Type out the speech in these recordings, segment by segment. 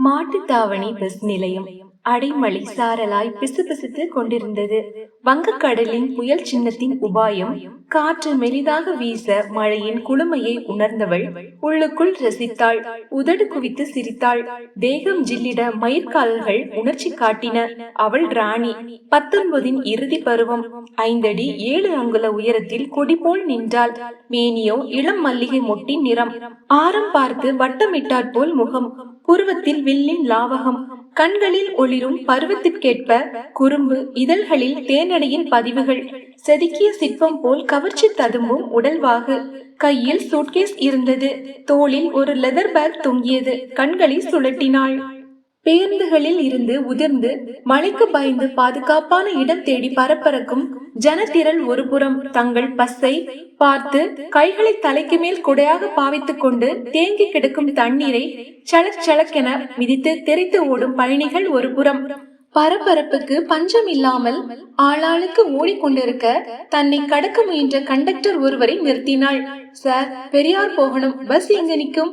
Mattuthavani bus நிலையம் அடைமழை சாரலாய் பிசுபிசுத்து கொண்டிருந்தது. வங்கக்கடலின் புயல் சின்னத்தின் உபாயம். காற்று மெலிதாக வீச மழையின் குளுமையை உணர்ந்தவள் உள்ளுக்குள் ரசித்தாள். உதடு குவித்து சிரித்தாள். தேகம் ஜில்லிட மயிர்கால்கள் உணர்ச்சி காட்டின. அவள் ராணி. 19 இறுதி பருவம். 5 அடி 7 அங்குல உயரத்தில் கொடி போல் நின்றாள். மேனியோ இளம் மல்லிகை மொட்டின் நிறம். ஆரம் பார்த்து வட்டமிட்டாற் போல் முகம். புருவத்தில் வில்லின் லாவகம். கண்களில் ஒளிரும் பருவத்திற்கேற்ப குறும்பு. இதழ்களில் தேனடையின் பதிவுகள். செதுக்கிய சிற்பம் போல் கவர்ச்சி ததும்பும் உடல்வாகு. கையில் சூட்கேஸ் இருந்தது. தோளில் ஒரு லெதர் பேக் தொங்கியது. கண்களை சுழட்டினாள். பேருந்துகளில் இருந்து உதிர்ந்து மழைக்கு பயந்து பாதுகாப்பான இடம் தேடி பரப்பரக்கும் ஜனத்திரள் ஒரு புறம். தங்கள் பஸ்ஸை பார்த்து கைகளை தலைக்கு மேல் குடையாக பாவித்துக் கொண்டு தேங்கி கிடக்கும் தண்ணீரை சலக் சலக்கென மிதித்து தெரித்து ஓடும் பயணிகள் ஒரு புறம். பரபரப்புக்கு பஞ்சம் இல்லாமல் ஆளாளுக்கு ஓடிக்கொண்டிருக்க தன்னை கடக்க முயன்ற கண்டக்டர் ஒருவரை நிறுத்தினாள். சார், பெரியார் போகணும், பஸ் எங்க நிற்கும்?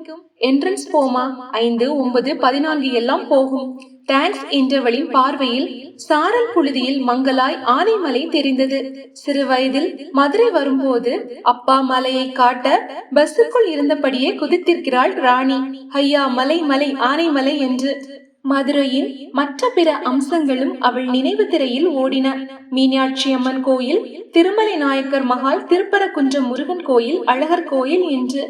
என்ட்ரன்ஸ் போமா? 5, 9, 14 எல்லாம் போகும். தேங்க்ஸ் என்றவளின் பார்வையில் சாரல் புழுதியில் மங்களாய் ஆனைமலை தெரிந்தது. சிறு வயதில் மதுரை வரும்போது அப்பா மலையை காட்ட பஸ்ஸுக்குள் இருந்தபடியே குதித்திருக்கிறாள் ராணி. ஐயா மலை மலை ஆனைமலை என்று. மதுரையின் மற்ற பிற அம்சங்களும் அவள் நினைவு திரையில் ஓடின. மீனாட்சி அம்மன் கோயில், திருமலை நாயக்கர் மகால், திருப்பரங்குன்றம் முருகன் கோயில், அழகர் கோயில் என்று.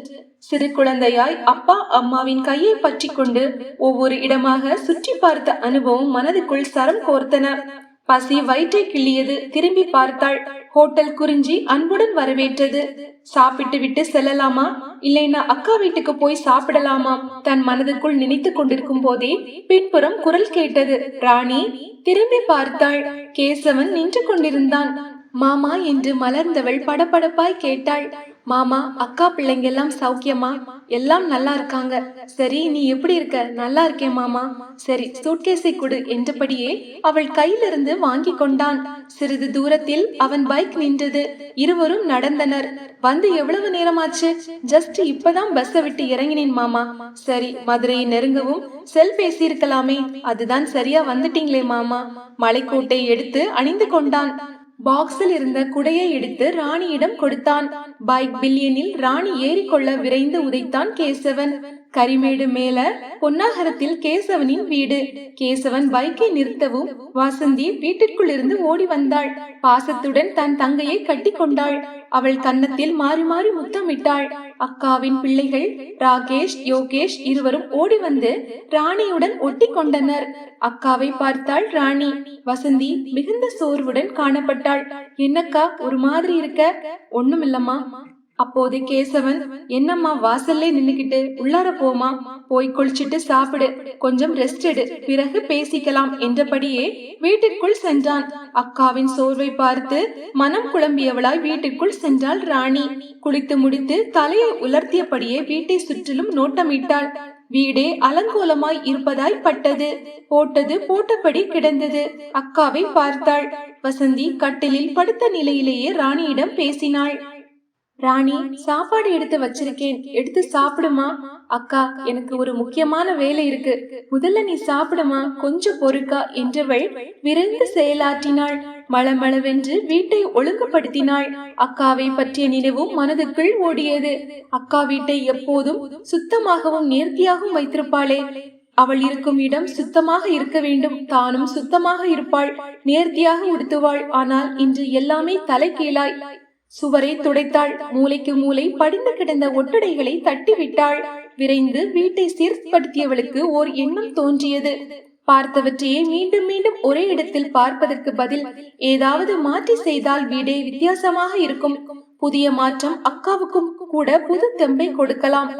சிறு குழந்தையாய் அப்பா அம்மாவின் கையை பற்றி கொண்டு ஒவ்வொரு இடமாக சுற்றி பார்த்த அனுபவம் மனதுக்குள் சரம் கோர்த்தன. பசி வயிற்றை கிள்ளியது. திரும்பி பார்த்தாள். ஹோட்டல் குறிஞ்சி அன்புடன் வரவேற்றது. சாப்பிட்டு விட்டு செல்லலாமா, இல்லைன்னா அக்கா வீட்டுக்கு போய் சாப்பிடலாமா? தன் மனதுக்குள் நினைத்து கொண்டிருக்கும் போதே பின்புறம் குரல் கேட்டது. ராணி. திரும்பி பார்த்தாள். கேசவன் நின்று கொண்டிருந்தான். மாமா என்று மலர்ந்தவள் படபடப்பாய் கேட்டாள். மாமா, அக்கா பிள்ளைங்க எல்லாம் சௌக்கியமா? எல்லாம் நல்லா இருக்காங்க. சரி, நீ எப்படி இருக்க? நல்லா இருக்கேன் மாமா. சரி, சூட்கேஸை கொடு என்றபடியே அவள் கையிலிருந்து வாங்கி கொண்டான். சிறிது தூரத்தில் அவன் பைக் நின்றது. இருவரும் நடந்தனர். வந்து எவ்வளவு நேரமாச்சு? ஜஸ்ட் இப்பதான் பஸ்ஸை விட்டு இறங்கினேன் மாமா. சரி, மதுரையை நெருங்கவும் செல் பேசி இருக்கலாமே. அதுதான் சரியா வந்துட்டீங்களே மாமா. மலைக்கோட்டை எடுத்து அணிந்து கொண்டான். பாக்ஸில் இருந்த குடையை எடுத்து ராணியிடம் கொடுத்தான். பைக் பில்லியனில் ராணி ஏறிக்கொள்ள விரைந்து உதைத்தான் கேசவன். கரிமேடு மேல பொன்னாகரத்தில் கேசவனின் வீடு. கேசவன் பைக்கை நிறுத்தவும் வசந்தி வீட்டிற்குள் இருந்து ஓடி வந்தாள். பாசத்துடன் தன் தங்கையை கட்டி கொண்டாள். அவள் கன்னத்தில் மாறி மாறி முத்தமிட்டாள். அக்காவின் பிள்ளைகள் ராகேஷ், யோகேஷ் இருவரும் ஓடி வந்து ராணியுடன் ஒட்டி கொண்டனர். அக்காவை பார்த்தாள் ராணி. வசந்தி மிகுந்த சோர்வுடன் காணப்பட்டாள். என்னக்கா ஒரு மாதிரி இருக்க? ஒண்ணுமில்லம்மா. அப்போது கேசவன், என்னம்மா வாசல்லே நின்னுகிட்டு, உள்ளார போமா, போய் குளிச்சுட்டு சாப்பிடு, கொஞ்சம் ரெஸ்ட் எடு, பிறகு பேசிக்கலாம் என்றபடியே வீட்டிற்குள் சென்றான். அக்காவின் சோர்வை பார்த்து மனம் குழம்பியவளாய் வீட்டிற்குள் சென்றாள் ராணி. குளித்து முடித்து தலையை உலர்த்தியபடியே வீட்டை சுற்றிலும் நோட்டமிட்டாள். வீடே அலங்கோலமாய் இருப்பதாய் பட்டது. போட்டது போட்டபடி கிடந்தது. அக்காவை பார்த்தாள். வசந்தி கட்டிலில் படுத்த நிலையிலேயே ராணியிடம் பேசினாள். ராணி, சாப்பாடு எடுத்து வச்சிருக்கேன், எடுத்து சாப்பிடுமா? அக்கா, எனக்கு ஒரு முக்கியமான வேலை இருக்கு, முதல்ல நீ சாப்பிடுமா, கொஞ்சம் பொறுக்கா என்றவள் விரைந்து செயலாற்றினாள். மளமளவென்று வீட்டை ஒழுங்குபடுத்தினாள். அக்காவை பற்றிய நினைவும் மனதுக்குள் ஓடியது. அக்கா வீட்டை எப்போதும் சுத்தமாகவும் நேர்த்தியாகவும் வைத்திருப்பாளே. அவள் இருக்கும் இடம் சுத்தமாக இருக்க வேண்டும். தானும் சுத்தமாக இருப்பாள், நேர்த்தியாக உடுத்துவாள். ஆனால் இன்று எல்லாமே தலைகீழாய். சுவரை துடைத்தாள். மூளைக்கு மூளை படிந்து கிடந்த ஒட்டடைகளை தட்டிவிட்டாள். விரைந்து வீட்டை சீர்படுத்தியவளுக்கு ஓர் எண்ணம் தோன்றியது. பார்த்தவற்றையே மீண்டும் மீண்டும் ஒரே இடத்தில் பார்ப்பதற்கு பதில் ஏதாவது மாற்றி செய்தால் வீடே வித்தியாசமாக இருக்கும். புதிய மாற்றம் அக்காவுக்கும் கூட புது தெம்பை கொடுக்கலாம்.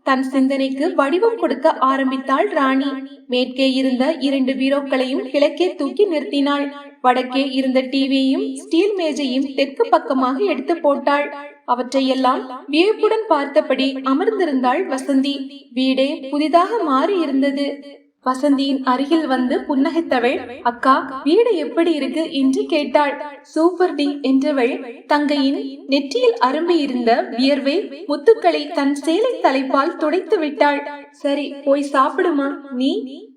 தன் சிந்தனைக்கு வடிவம் கொடுக்க ஆரம்பித்தாள் ராணி. மேற்கே இருந்த 2 பீரோக்களையும் கிழக்கே தூக்கி நிறுத்தினாள். வடக்கே இருந்த டிவியையும் ஸ்டீல் மேஜையும் தெற்கு பக்கமாக எடுத்து போட்டாள். அவற்றையெல்லாம் வியப்புடன் பார்த்தபடி அமர்ந்திருந்தாள் வசந்தி. வீடே புதிதாக மாறி இருந்தது. வசந்தியின் அருகில் வந்து புன்னகைத்தவள், அக்கா வீடு எப்படி இருக்கு என்று கேட்டாள். சூப்பர் டி என்றவள் தங்கையின் நெற்றியில் அரும்பி இருந்த வியர்வை முத்துக்களை தன் சேலை தலைப்பால் துடைத்து விட்டாள். சரி போய் சாப்பிடுமா. நீ?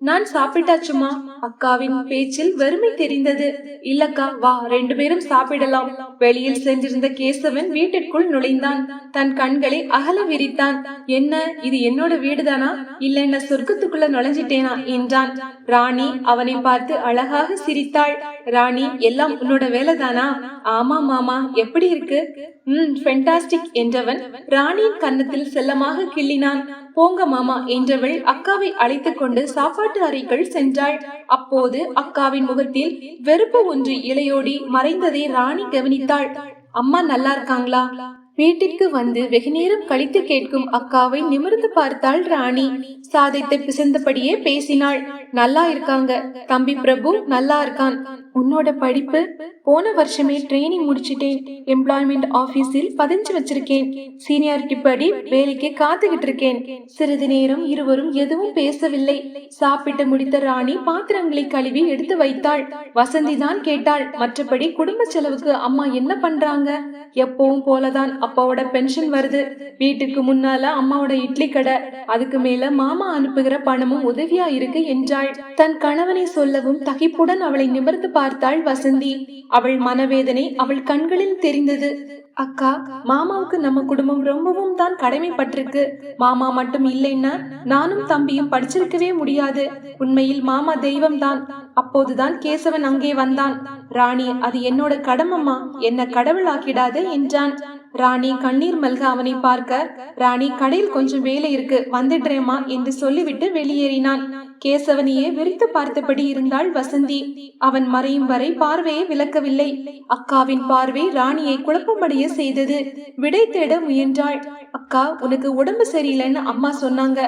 நான் சாப்பிட்டாச்சுமா. அக்காவின் பேச்சில் வெறுமை தெரிந்தது. இல்லக்கா வா 2 பேரும் சாப்பிடலாம். வெளியில் சென்றிருந்த கேசவன் வீட்டிற்குள் நுழைந்தான். தன் கண்களை அகல விரித்தான். என்ன, இது என்னோட வீடுதானா இல்ல என்ன சொர்க்கத்துக்குள்ள நுழைஞ்சிட்டேனா என்றான். ராணி அவனை பார்த்து அழகாக சிரித்தாள். ராணி, எல்லாம் உன்னோட வேலைதானா? ஆமா மாமா. எப்படி இருக்கு? ஃபென்டாஸ்டிக் என்றவன் ராணியின் கன்னத்தில் செல்லமாக கிள்ளினான். போங்க மாமா என்றவள் அக்காவை அழைத்து கொண்டு சாப்பாட்டு அறைக்குள் சென்றாள். அப்போது அக்காவின் முகத்தில் வெறுப்பு ஒன்று இலையோடி மறைந்ததை ராணி கவனித்தாள். அம்மா நல்லா இருக்காங்களா? வீட்டிற்கு வந்து வெகு நேரம் கழித்து கேட்கும் அக்காவை நிமிர்ந்து பார்த்தாள் ராணி. சாதத்தை பிசைந்தபடியே பேசினாள். நல்லா இருக்காங்க. தம்பி பிரபு நல்லா இருக்கான். உன்னோட படிப்பு? போன வருஷமே ட்ரெயினிங் முடிச்சிட்டேன். எம்ப்ளாய்மெண்ட் ஆபீஸில் பதிஞ்சு வச்சிருக்கேன். சீனியாரிட்டி படி வேலைக்கு காத்துக்கிட்டு இருக்கேன். சிறிது நேரம் இருவரும் எதுவும் பேசவில்லை. சாப்பிட்டு முடித்த ராணி பாத்திரங்களை கழுவி எடுத்து வைத்தாள். வசந்தி தான் கேட்டாள், மற்றபடி குடும்ப செலவுக்கு அம்மா என்ன பண்றாங்க? எப்பவும் போலதான். அப்பாவோட பென்ஷன் வருது. வீட்டுக்கு முன்னால அம்மாவோட இட்லி கடை. அதுக்கு மேல மாமா அனுப்புகிற பணமும் உதவியா இருக்கு என்றாள். தன் கணவனை சொல்லவும் தகிப்புடன் அவளை நிமிர்ந்து பார்த்தாள் வசந்தி. அவள் மனவேதனை அவள் கண்களில் தெரிந்தது. அக்கா, மாமாவுக்கு நம்ம குடும்பம் ரொம்பவும் தான் கடமைப்பட்டிருக்கு. மாமா மட்டும் இல்லைன்னா நானும் தம்பியும் படிச்சிருக்கவே முடியாது. உண்மையில் மாமா தெய்வம் தான். அப்போதுதான் கேசவன் அங்கே வந்தான். ராணி, அது என்னோட கடமம்மா, என்ன கடவுள் ஆக்கிடாது என்றான். ராணி கண்ணீர் மல்க அவனை பார்க்க, ராணி கடையில் கொஞ்சம் வேலை இருக்கு, வந்துடுறேமா என்று சொல்லிவிட்டு வெளியேறினான். கேசவனையே விரித்து பார்த்தபடி இருந்தாள் வசந்தி. அவன் மறையும் வரை பார்வையை விலக்கவில்லை. அக்காவின் பார்வை ராணியை குழப்பமடைய செய்தது. விடை தேட முயன்றாள். அக்கா, உனக்கு உடம்பு சரியில்லைன்னு அம்மா சொன்னாங்க.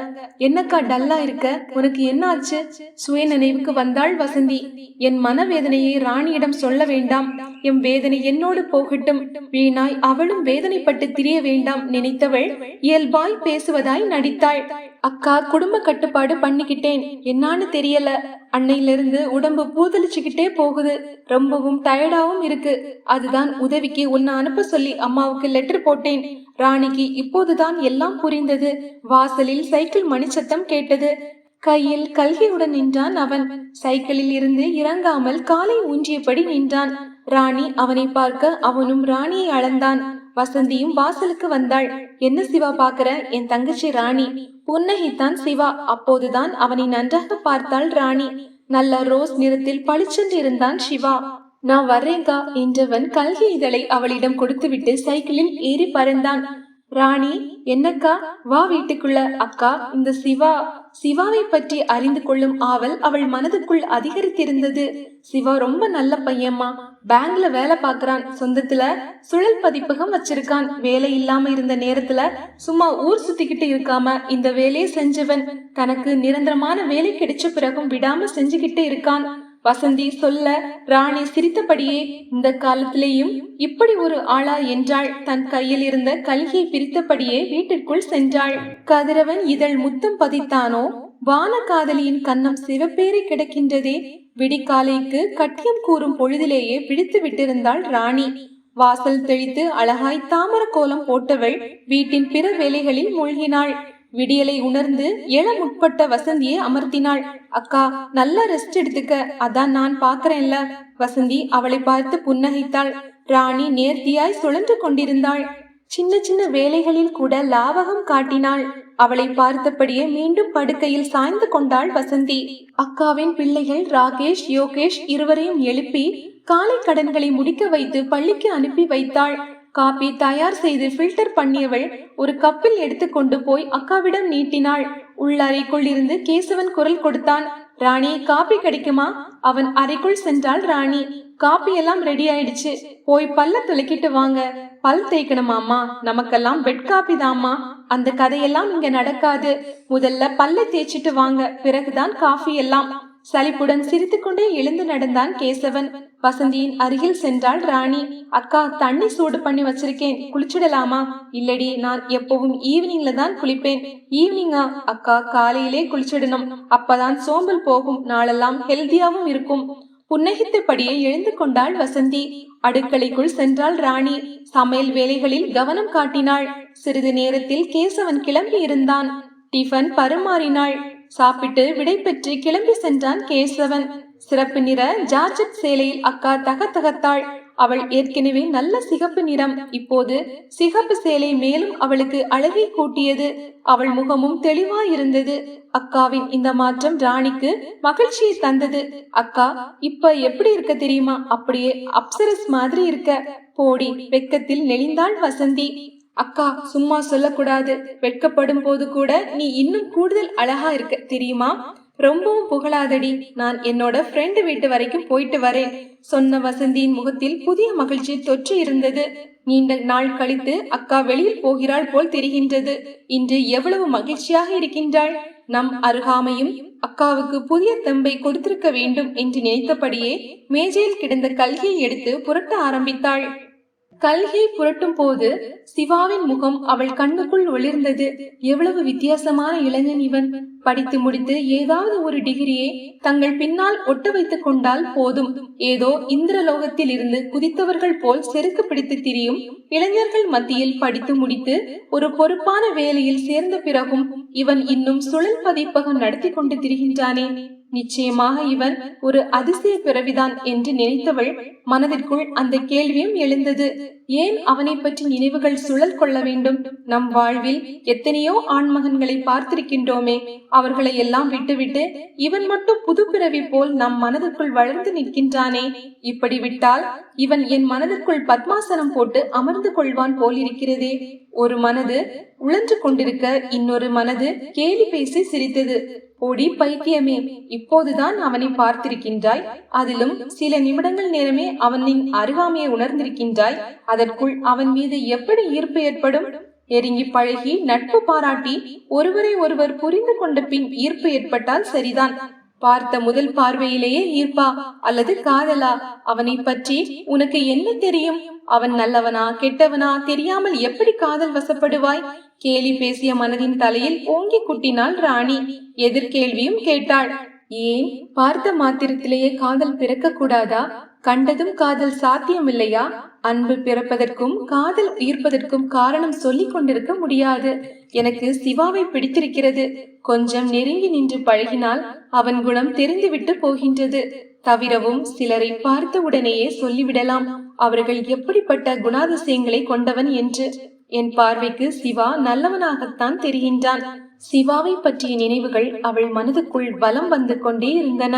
என்னக்கா டல்லா இருக்க? உனக்கு என்ன ஆச்சு? சுய நினைவுக்கு வந்தாள் வசந்தி. என் மனவேதனையை ராணியிடம் சொல்ல வேண்டாம். என் வேதனை என்னோடு போகட்டும். வீணாய் அவளும் வேதனைப்பட்டு திரிய வேண்டாம் நினைத்தவள் இயல்பாய் பேசுவதாய் நடித்தாள். அக்கா, குடும்ப கட்டுப்பாடு பண்ணிக்கிட்டேன். என்னான்னு தெரியல. அன்னையிலிருந்து உடம்பு பூதலிச்சுக்கிட்டே போகுது. ரொம்பவும் டயர்டாவும் இருக்கு. அதுதான் உதவிக்கு உன்னை அனுப்ப சொல்லி அம்மாவுக்கு லெட்டர் போட்டேன். ராணிக்கு இப்போதுதான் எல்லாம் புரிந்தது. வாசலில் சைக்கிள் மணிச்சத்தம் கேட்டது. கையில் கல்கியுடன் நின்றான் அவன். சைக்கிளில் இருந்து இறங்காமல் காலை ஊன்றியபடி நின்றான். ராணி அவனை பார்க்க அவனும் ராணியை அளந்தான். வசந்தியும் வாசலுக்கு வந்தாள். என்ன சிவா பாக்குற? என் தங்கச்சி ராணி. புன்னகைத்தான் சிவா. அப்போதுதான் அவனை நன்றாக பார்த்தாள் ராணி. நல்ல ரோஸ் நிறத்தில் பளிச்சென்று இருந்தான் சிவா. நான் வர்றேங்கா என்றவன் கல்கி இதழை அவளிடம் கொடுத்துவிட்டு சைக்கிளில் ஏறி பறந்தான். ராணி, என்னக்கா? வா வீட்டுக்குள்ள. அக்கா, இந்த சிவாவை பற்றி அறிந்து கொள்ளும் ஆவல் அவள் மனதுக்குள் அதிகரித்திருந்தது. சிவா ரொம்ப நல்ல பையம்மா. பேங்க்ல வேலை பாக்குறான். சொந்தத்துல சுழல் பதிப்பகம் வச்சிருக்கான். வேலை இல்லாம இருந்த நேரத்துல சும்மா ஊர் சுத்திக்கிட்டு இருக்காம இந்த வேலையை செஞ்சவன். தனக்கு நிரந்தரமான வேலை கிடைச்ச பிறகும் விடாம செஞ்சுக்கிட்டு இருக்கான். வசந்தி சொல்ல ராணி சிரித்தபடியே, இந்த காலத்திலேயும் இப்படி ஒரு ஆளா என்றாள். தன் கையில் இருந்த கல்கியை பிரித்தபடியே வீட்டிற்குள் சென்றாள். கதிரவன் இதழ் முத்தம் பதித்தானோ? வான காதலியின் கன்னம் சிவப்பேறி கிடக்கின்றதே. விடிக்காலைக்கு கட்டியம் கூறும் பொழுதிலேயே பிடித்து விட்டிருந்தாள் ராணி. வாசல் தெளித்து அழகாய் தாமர கோலம் போட்டவள் வீட்டின் பிற வேலைகளில் மூழ்கினாள். விடியலை உணர்ந்து எழ முற்பட்ட வசந்தியை அமர்த்தினாள். அக்கா, நல்லா ரெஸ்ட் எடுத்துக்க, அதான் நான் பாக்குறேன்ல. வசந்தி அவளை பார்த்து புன்னகைத்தாள். ராணி நேர்த்தியாய் சுழன்று கொண்டிருந்தாள். சின்ன சின்ன வேலைகளில் கூட லாவகம் காட்டினாள். அவளை பார்த்தபடியே மீண்டும் படுக்கையில் சாய்ந்து கொண்டாள் வசந்தி. அக்காவின் பிள்ளைகள் ராகேஷ் யோகேஷ் இருவரையும் எழுப்பி காலை கடன்களை முடிக்க வைத்து பள்ளிக்கு அனுப்பி வைத்தாள். காபி தயார் செய்து ஃபில்டர் பண்ணியவள் ஒரு கப்பில் எடுத்துக்கொண்டு போய் அக்காவிடம் நீட்டினாள். உள்ளறைக்குள் இருந்து கேசவன் குரல் கொடுத்தான். ராணி, காபி கிடைக்குமா? அவன் அறைக்குள் சென்றாள் ராணி. காபி எல்லாம் ரெடி ஆயிடுச்சு. போய் பல்ல துளைக்கிட்டு வாங்க. பல் தேய்க்கணுமாமா? நமக்கெல்லாம் பெட் காபி தாமா. அந்த கதையெல்லாம் இங்க நடக்காது. முதல்ல பல்ல தேய்ச்சிட்டு வாங்க, பிறகுதான் காஃபி எல்லாம். சலிப்புடன் சிரித்துக்கொண்டே எழுந்து நடந்தான் கேசவன். வசந்தியின் அருகில் சென்றாள் ராணி. அக்கா, தண்ணி சூடு பண்ணி வச்சிருக்கேன், குளிச்சிடலாமா? இல்லடி, நான் எப்பவும் ஈவினிங்ல தான் குளிப்பேன். ஈவினிங்கா? அக்கா, காலையிலே குளிச்சிடணும், அப்பதான் சோம்பல் போகும், நாளெல்லாம் ஹெல்தியாவும் இருக்கும். புன்னகித்தபடியே எழுந்து கொண்டாள் வசந்தி. அடுக்களைக்குள் சென்றாள் ராணி. சமையல் வேலைகளில் கவனம் காட்டினாள். சிறிது நேரத்தில் கேசவன் கிளம்பி இருந்தான். டிஃபன் பரிமாறினாள். சாப்பிட்டு விடை பெற்று கிளம்பி சென்றான் கேசவன். சிறப்பு நிற ஜார்ஜட் சேலையில் அக்கா தகத்தகத்தாள். அவள் ஏற்கனவே நல்ல சிகப்பு நிறம். இப்போது சிகப்பு சேலை மேலும் அவளுக்கு அழகை கூட்டியது. அவள் முகமும் தெளிவாயிருந்தது. அக்காவின் இந்த மாற்றம் ராணிக்கு மகிழ்ச்சியை தந்தது. அக்கா, இப்ப எப்படி இருக்க தெரியுமா? அப்படியே அப்சரஸ் மாதிரி இருக்க. போடி, வெக்கத்தில் நெளிந்தாள் வசந்தி. அக்கா, சும்மா சொல்லக்கூடாது. வெட்கப்படும் போது கூட நீ இன்னும் கூடுதல் அழகா இருக்க தெரியுமா? ரொம்பவும் புகழாதடி. நான் என்னோட ஃப்ரெண்டு வீட்டு வரைக்கும் போயிட்டு வரேன், சொன்ன வசந்தியின் முகத்தில் புதிய மகிழ்ச்சி தொற்று இருந்தது. நீண்ட நாள் கழித்து அக்கா வெளியில் போகிறாள் போல் தெரிகின்றது. இன்று எவ்வளவு மகிழ்ச்சியாக இருக்கின்றாள். நம் அருகாமையும் அக்காவுக்கு புதிய தெம்பை கொடுத்திருக்க வேண்டும் என்று நினைத்தபடியே மேஜையில் கிடந்த கல்கியை எடுத்து புரட்ட ஆரம்பித்தாள். கல்கியை புரட்டும் போது சிவாவின் முகம் அவள் கண்ணுக்குள் ஒளிர்ந்தது. எவ்வளவு வித்தியாசமான இளைஞன் இவன். படித்து முடித்து ஏதாவது ஒரு டிகிரியை தங்கள் பின்னால் ஒட்ட வைத்துக் கொண்டால் போதும், ஏதோ இந்திரலோகத்தில் இருந்து குதித்தவர்கள் போல் செருக்கு பிடித்து திரியும் இளைஞர்கள் மத்தியில் படித்து முடித்து ஒரு பொறுப்பான வேலையில் சேர்ந்த பிறகும் இவன் இன்னும் சுழல் பதிப்பகம் நடத்தி கொண்டு திரிகின்றானே. நிச்சயமாக இவன் ஒரு அதிசய பிறவிதான் என்று நினைத்தவள் மனதிற்குள் அந்த கேள்வியும் எழுந்தது. ஏன் அவனை பற்றி நினைவுகள் சுழல் கொள்ள வேண்டும்? நம் வாழ்வில் எத்தனையோ ஆண்மகன்களை பார்த்திருக்கின்றோமே. அவர்களை எல்லாம் விட்டுவிட்டு இவன் மட்டும் புது பிறவி போல் நம் மனதுக்குள் வளர்ந்து நிற்கின்றானே. இப்படி விட்டால் இவன் என் மனதிற்குள் பத்மாசனம் போட்டு அமர்ந்து கொள்வான் போல் இருக்கிறதே. ஒரு மனது உழன்று கொண்டிருக்க இன்னொரு மனது கேலி பேசி சிரித்தது. பொடி பைத்தியமே, இப்போதுதான் அவனை பார்த்திருக்கின்றாய். அதிலும் சில நிமிடங்கள் நேரமே அவனின் அருகாமையை உணர்ந்திருக்கின்றாய். அதற்குள் அவன் மீது எப்படி ஈர்ப்பு ஏற்படும்? நெருங்கி பழகி நட்பு பாராட்டி ஒருவரை ஒருவர் புரிந்து கொண்ட பின் ஈர்ப்பு ஏற்பட்டால் சரிதான். பார்த்த முதல் பார்வையிலேயே ஈர்ப்பா அல்லது காதலா? அவனை பற்றி உனக்கு என்ன தெரியும்? அவன் நல்லவனா கெட்டவனா தெரியாமல் எப்படி காதல் வசப்படுவாய்? கேலி பேசிய மனதின் தலையில் ஓங்கி குட்டினாள் ராணி. எதிர்கேள்வியும் கேட்டாள். ஏன், பார்த்த மாத்திரத்திலேயே காதல் பிறக்க கூடாதா? கண்டதும் காதல் சாத்தியமில்லையா? அன்பு பிறப்பதற்கும் காதல் ஈர்ப்பதற்கும் காரணம் சொல்லிக் கொண்டிருக்க முடியாது. எனக்கு சிவாவை பிடித்திருக்கிறது. கொஞ்சம் நெருங்கி நின்று பழகினால் அவன் குணம் தெரிந்துவிட்டு போகின்றது. தவிரவும் சிலரை பார்த்த உடனேயே சொல்லிவிடலாம் அவர்கள் எப்படிப்பட்ட குணாதிசயங்களை கொண்டவன் என்று. என் பார்வைக்கு சிவா நல்லவனாகத்தான் தெரிகின்றான். சிவாவை பற்றிய நினைவுகள் அவள் மனதுக்குள் பலம் வந்து கொண்டே இருந்தன.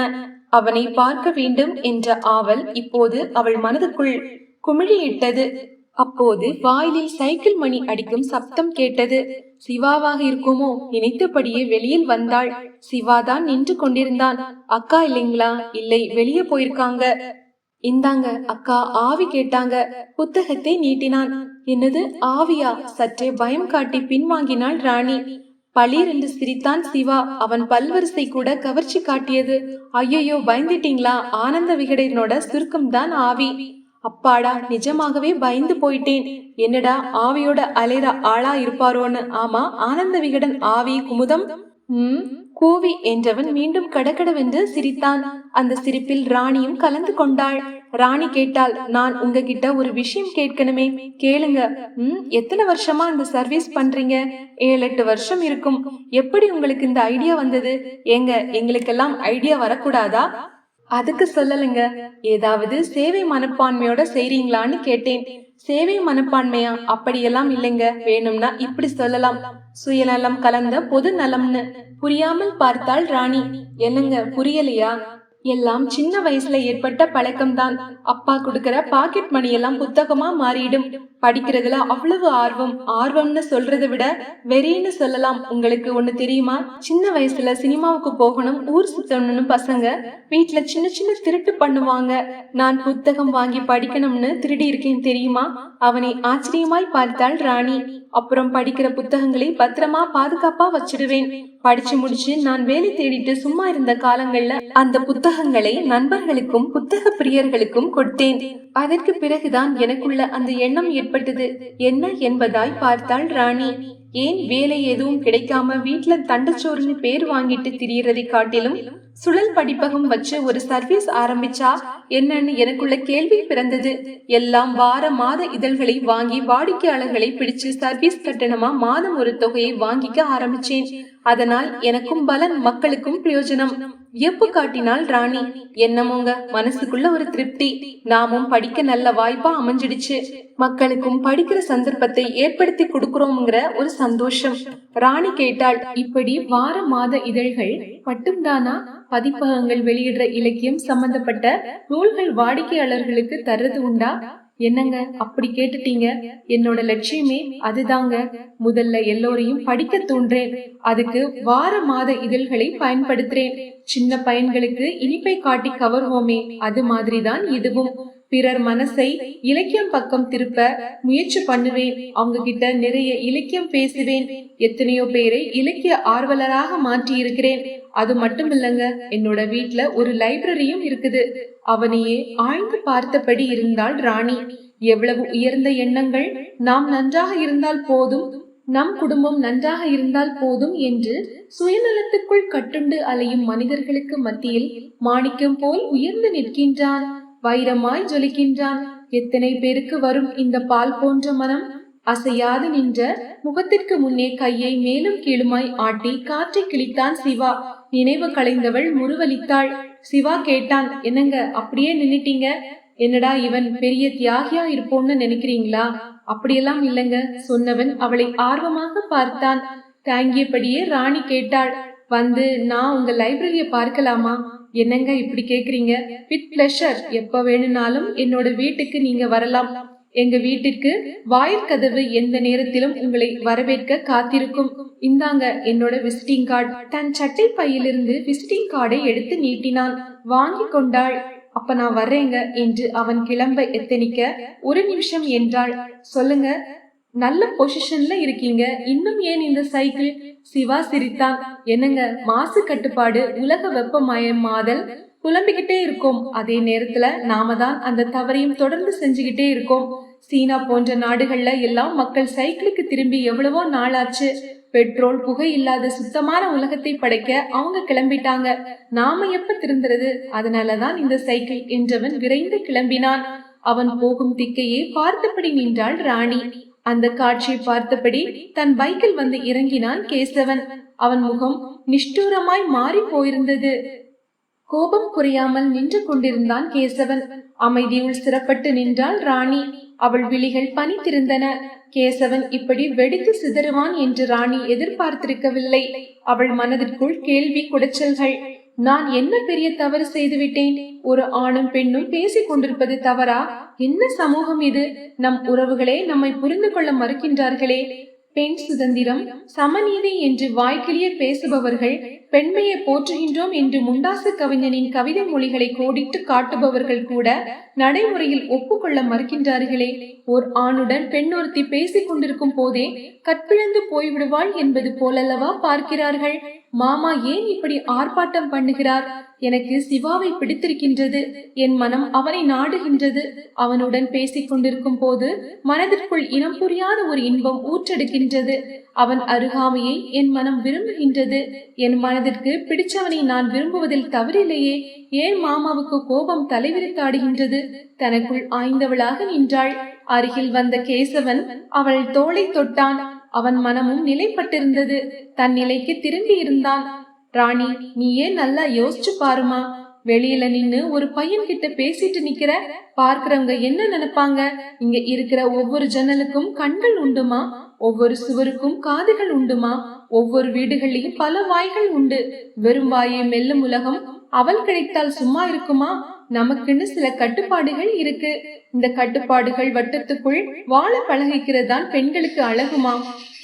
அவனை பார்க்க வேண்டும் என்ற ஆவல் இப்போது அவள் மனதுக்குள் குமிழியிட்டது. அப்போது வாயிலில் சைக்கிள் மணி அடிக்கும் சப்தம் கேட்டது. சிவாவாக இருக்குமோ நினைத்தபடியே வெளியில் வந்தாள். சிவாதான் நின்று கொண்டிருந்தான். அக்கா இல்லைங்களா? இல்லை, வெளியே போயிருக்காங்க. இந்தாங்க அக்கா, ஆவி கேட்டாங்க. புத்தகத்தை நீட்டினான். என்னது ஆவியா? சற்றே பயம் காட்டி பின்வாங்கினாள் ராணி. பளீர் என்று சிரித்தான் சிவா. அவன் பல்வரிசை கூட கவர்ச்சி காட்டியது. ஐயோ, பயந்துட்டீங்களா? ஆனந்த விகடனோட சுருக்கம் தான் ஆவி. அப்பாடா, நிஜமாகவே பயந்து போயிட்டேன். என்னடா ஆவியோட அலைற ஆளா இருப்பாரோன்னு. ஆமா, ஆனந்த விகடன் ஆவி குமுதம் கூவி என்றவன் மீண்டும் கடகடவென்று சிரித்தான். அந்த சிரிப்பில் ராணியும் கலந்து கொண்டாள். ராணி கேட்டாள், நான் உங்ககிட்ட ஒரு விஷயம் கேட்கணுமே, கேளுங்க. எத்தனை வருஷமா இந்த சர்வீஸ் பண்றீங்க? 7-8 வருஷம் இருக்கும். எப்படி உங்களுக்கு இந்த ஐடியா வந்தது? ஏங்க, எங்களுக்கெல்லாம் ஐடியா வரக்கூடாதா? அதுக்கு சொல்லலைங்க, ஏதாவது சேவை மனப்பான்மையோட செய்றீங்களான்னு கேட்டேன். சேவை மனப்பான்மையா? அப்படியெல்லாம் இல்லைங்க. வேணும்னா இப்படி சொல்லலாம், சுயநலம் கலந்த பொது நலம்னு. புரியாமல் பார்த்தாள் ராணி. என்னங்க புரியலையா? எல்லாம் சின்ன வயசுல ஏற்பட்ட பழக்கம்தான். அப்பா கொடுக்கிற பாக்கெட் மணி எல்லாம் புத்தகமா மாறிடும். படிக்கிறதுல அவ்வளவு ஆர்வம். ஆர்வம்னு சொல்றதை விட வெறின்னு சொல்லலாம். உங்களுக்கு ஒண்ணு தெரியுமா? சின்ன வயசுல சினிமாவுக்கு போகணும், ஊர் சுத்தணும்னு பசங்க வீட்டுல சின்ன சின்ன திருட்டு பண்ணுவாங்க. நான் புத்தகம் வாங்கி படிக்கணும்னு திருடி இருக்கேன் தெரியுமா? அவனை ஆச்சரியமாய் பார்த்தாள் ராணி. அப்புறம் படிக்கிற புத்தகங்களை பத்திரமா பாதுகாப்பா வச்சிடுவேன். படிச்சு முடிச்சு நான் வேலை தேடிட்டு சும்மா இருந்த காலங்கள்ல அந்த புத்தகங்களை நண்பர்களுக்கும் புத்தக பிரியர்களுக்கும் கொடுத்தேன். அதற்கு பிறகுதான் எனக்குள்ள அந்த எண்ணம் ஏற்பட்டது. என்ன என்பதாய் பார்த்தாள் ராணி. ஏன் வேலை எதுவும் கிடைக்காம வீட்டுல தண்டச்சோறுன்னு பேர் வாங்கிட்டு திரியறதை காட்டிலும் சுழல் படிப்பகம் வச்சு ஒரு சர்வீஸ் ஆரம்பிச்சா என்னன்னு எனக்குள்ள கேள்வி பிறந்தது. எல்லாம் வார மாத இதழ்களை வாங்கி வாடிக்கையாளர்களை பிடிச்சு சர்வீஸ் கட்டணமா மாதம் ஒரு தொகையை வாங்கிக்க ஆரம்பிச்சேன். அதனால் எனக்கும் பலன், மக்களுக்கும் பிரயோஜனம். வியப்பு காட்டினாள் ராணி. என்னமோங்க, மனசுக்குள்ள ஒரு திருப்தி. நாமும் படிக்க நல்ல வாய்ப்பா அமைஞ்சிடுச்சு. மக்களுக்கும் படிக்கிற சந்தர்ப்பத்தை ஏற்படுத்தி கொடுக்கிறோம்ங்கிற ஒரு சந்தோஷம். ராணி கேட்டாள், இப்படி வார மாத இதழ்கள் மட்டும்தானா? பதிப்பகங்கள் வெளியிடுற இலக்கியம் சம்பந்தப்பட்ட நூல்கள் வாடிக்கையாளர்களுக்கு தர்றது உண்டா? என்னங்க அப்படி கேட்டுட்டீங்க? என்னோட லட்சியமே அதுதாங்க. முதல்ல எல்லோரையும் படிக்க தூண்டுறேன். அதுக்கு வார மாத இதழ்களை பயன்படுத்துறேன். சின்ன பையன்களுக்கு இனிப்பை காட்டி கவர்வோமே, அது மாதிரிதான் இதுவும். பிறர் மனசை இலக்கியம் பக்கம் திருப்ப முயற்சி பண்ணுவேன். அவங்க கிட்ட நிறைய இலக்கியம் பேசுவேன். எத்தனையோ பேரை இலக்கிய ஆர்வலராக மாற்றி இருக்கிறேன். அது மட்டும் இல்லங்க, என்னோட வீட்டுல ஒரு லைப்ரரியும் இருக்குது. அவனையே ஆழ்ந்து பார்த்தபடி இருந்தாள் ராணி. எவ்வளவு உயர்ந்த எண்ணங்கள்! நாம் நன்றாக இருந்தால் போதும், நம் குடும்பம் நன்றாக இருந்தால் போதும் என்று சுயநலத்துக்குள் கட்டுண்டு அலையும் மனிதர்களுக்கு மத்தியில் மாணிக்கம் போல் உயர்ந்து நிற்கின்றான். வைரமாய் ஜொலிக்கின்றான். எத்தனை பேருக்கு வரும் இந்த பால் போன்ற மனம்? அசையாது நின்ற முகத்திற்கு முன்னே கையை மேலும் கீழுமாய் ஆட்டி காற்றை கிழித்தான் சிவா. நினைவு கலைந்தவள் முறுவலித்தாள். சிவா கேட்டான், என்னங்க அப்படியே நின்னுட்டீங்க? என்னடா இவன் பெரிய தியாகியா இருப்போம்னு நினைக்கிறீங்களா? அப்படியெல்லாம் இல்லைங்க, சொன்னவன் அவளை ஆர்வமாக பார்த்தான். தாங்கியபடியே ராணி கேட்டாள், வந்து நான் உங்க லைப்ரரிய பார்க்கலாமா? என்னங்க இப்படி கேக்குறீங்க? With pleasure. எப்ப வேணும்னாலும் என்னோட வீட்டுக்கு நீங்க வரலாம். எங்க வீட்டிற்கு வாயிற்கதவு எந்த நேரத்திலும் உங்களை வரவேற்க காத்திருக்கும். இந்தாங்க என்னோட விசிட்டிங் கார்டு. தன் சட்டை பையிலிருந்து விசிட்டிங் கார்டை எடுத்து நீட்டினான். வாங்கி கொண்டாள். அப்ப நான் வர்றேங்க என்று அவன் கிளம்ப எத்தனிக்க, ஒரு நிமிஷம் என்றாள். சொல்லுங்க, நல்ல பொசிஷன்ல இருக்கீங்க, இன்னும் ஏன் இந்த சைக்கிள்? சிவா சிரித்தான். என்னங்க, மாசு கட்டுப்பாடு, உலக வெப்பமயமாதல் புலம்பிக்கிட்டே இருக்கோம். அதே நேரத்துல நாம தான் அந்த தவறையும் தொடர்ந்து செஞ்சுக்கிட்டே இருக்கோம். சீனா போன்ற நாடுகள்ல எல்லாம் மக்கள் சைக்கிளுக்கு திரும்பி எவ்வளவோ நாளாச்சு. பெட்ரோல் புகை இல்லாத சுத்தமான உலகத்தை படைக்க அவங்க கிளம்பிட்டாங்க. நாம எப்ப திருந்துறது? அதனாலதான் இந்த சைக்கிள் என்றவன் விரைந்து கிளம்பினான். அவன் போகும் திக்கையே பார்த்தபடி நின்றாள் ராணி. அந்த காட்சியை பார்த்தபடி தன் பைக்கில் வந்து இறங்கினான் கேசவன். அவன் முகம் நிஷ்டூரமாய் மாறி போயிருந்தது. கோபம் குறையாமல் நின்று கொண்டிருந்தான் கேசவன். அமைதியுள் சிறப்பட்டு நின்றாள் ராணி. அவள் விழிகள் பனித்திருந்தன. கேசவன் இப்படி வெடித்து சிதறுவான் என்று ராணி எதிர்பார்த்திருக்கவில்லை. அவள் மனதிற்குள் கேள்வி குடைச்சல்கள். நான் என்ன பெரிய தவறு செய்துவிட்டேன்? ஒரு ஆணும் பெண்ணும் பேசிக் கொண்டிருப்பது தவறா? என்ன சமூகம் இது? நம் உறவுகளே நம்மை புரிந்து கொள்ள மறுக்கின்றார்களே. பெண் சுதந்திரம், சமநீதி என்று வாய்க்கிழிய பேசுபவர்கள், பெண்மையை போற்றுகின்றோம் என்று முண்டாசு கவிஞனின் கவிதை மொழிகளை கோடிட்டு காட்டுபவர்கள் கூட நடைமுறையில் ஒப்புக்கொள்ள மறுக்கின்றார்களே. ஓர் ஆணுடன் பெண் ஒருத்தி பேசிக் கொண்டிருக்கும் போதே கற்பிழந்து போய்விடுவாள் என்பது போலல்லவா பார்க்கிறார்கள். மாமா ஏன் இப்படி ஆர்ப்பாட்டம் பண்ணுகிறார்? எனக்கு சிவாவை பிடித்திருக்கின்றது. என் மனம் அவனை நாடுகின்றது. அவனுடன் பேசிக் கொண்டிருக்கும் போது மனதிற்குள் இனம் புரியாத ஒரு இன்பம் ஊற்றெடுக்கின்றது. அவன் அருகாமையை என் மனம் விரும்புகின்றது. என் மனதிற்கு பிடிச்சவனை நான் விரும்புவதில் தவறில்லையே. ஏன் மாமாவுக்கு கோபம் தலைவிரித்தாடுகின்றது? தனக்குள் ஆய்ந்தவளாக நின்றாள். அருகில் வந்த கேசவன் அவள் தோளை தொட்டான். அவன் மனமும் நிலைப்பட்டிருந்தது. தன் நிலைக்கு திரும்பி இருந்தான். ராணி, நீ ஏன் நல்லா யோசிச்சு பாருமா. வெளியில நின்னு ஒரு பையன் கிட்ட பேசிட்டு நிக்கிற. பார்க்கிறவங்க என்ன நினைப்பாங்க? இங்க இருக்கிற ஒவ்வொரு ஜன்னலுக்கும் கண்கள் உண்டுமா? ஒவ்வொரு சுவருக்கும் காதுகள் உண்டுமா? ஒவ்வொரு வீடுகளிலும் பல வாய்கள் உண்டு. வெறும் வாயை மெல்லும் உலகம் அவள் கிடைத்தால் சும்மா இருக்குமா? நமக்குன்னு சில கட்டுப்பாடுகள் இருக்கு. இந்த கட்டுப்பாடுகள் வட்டத்துக்குள் வாழ பழகிக்கிறதான் பெண்களுக்கு அழகுமா?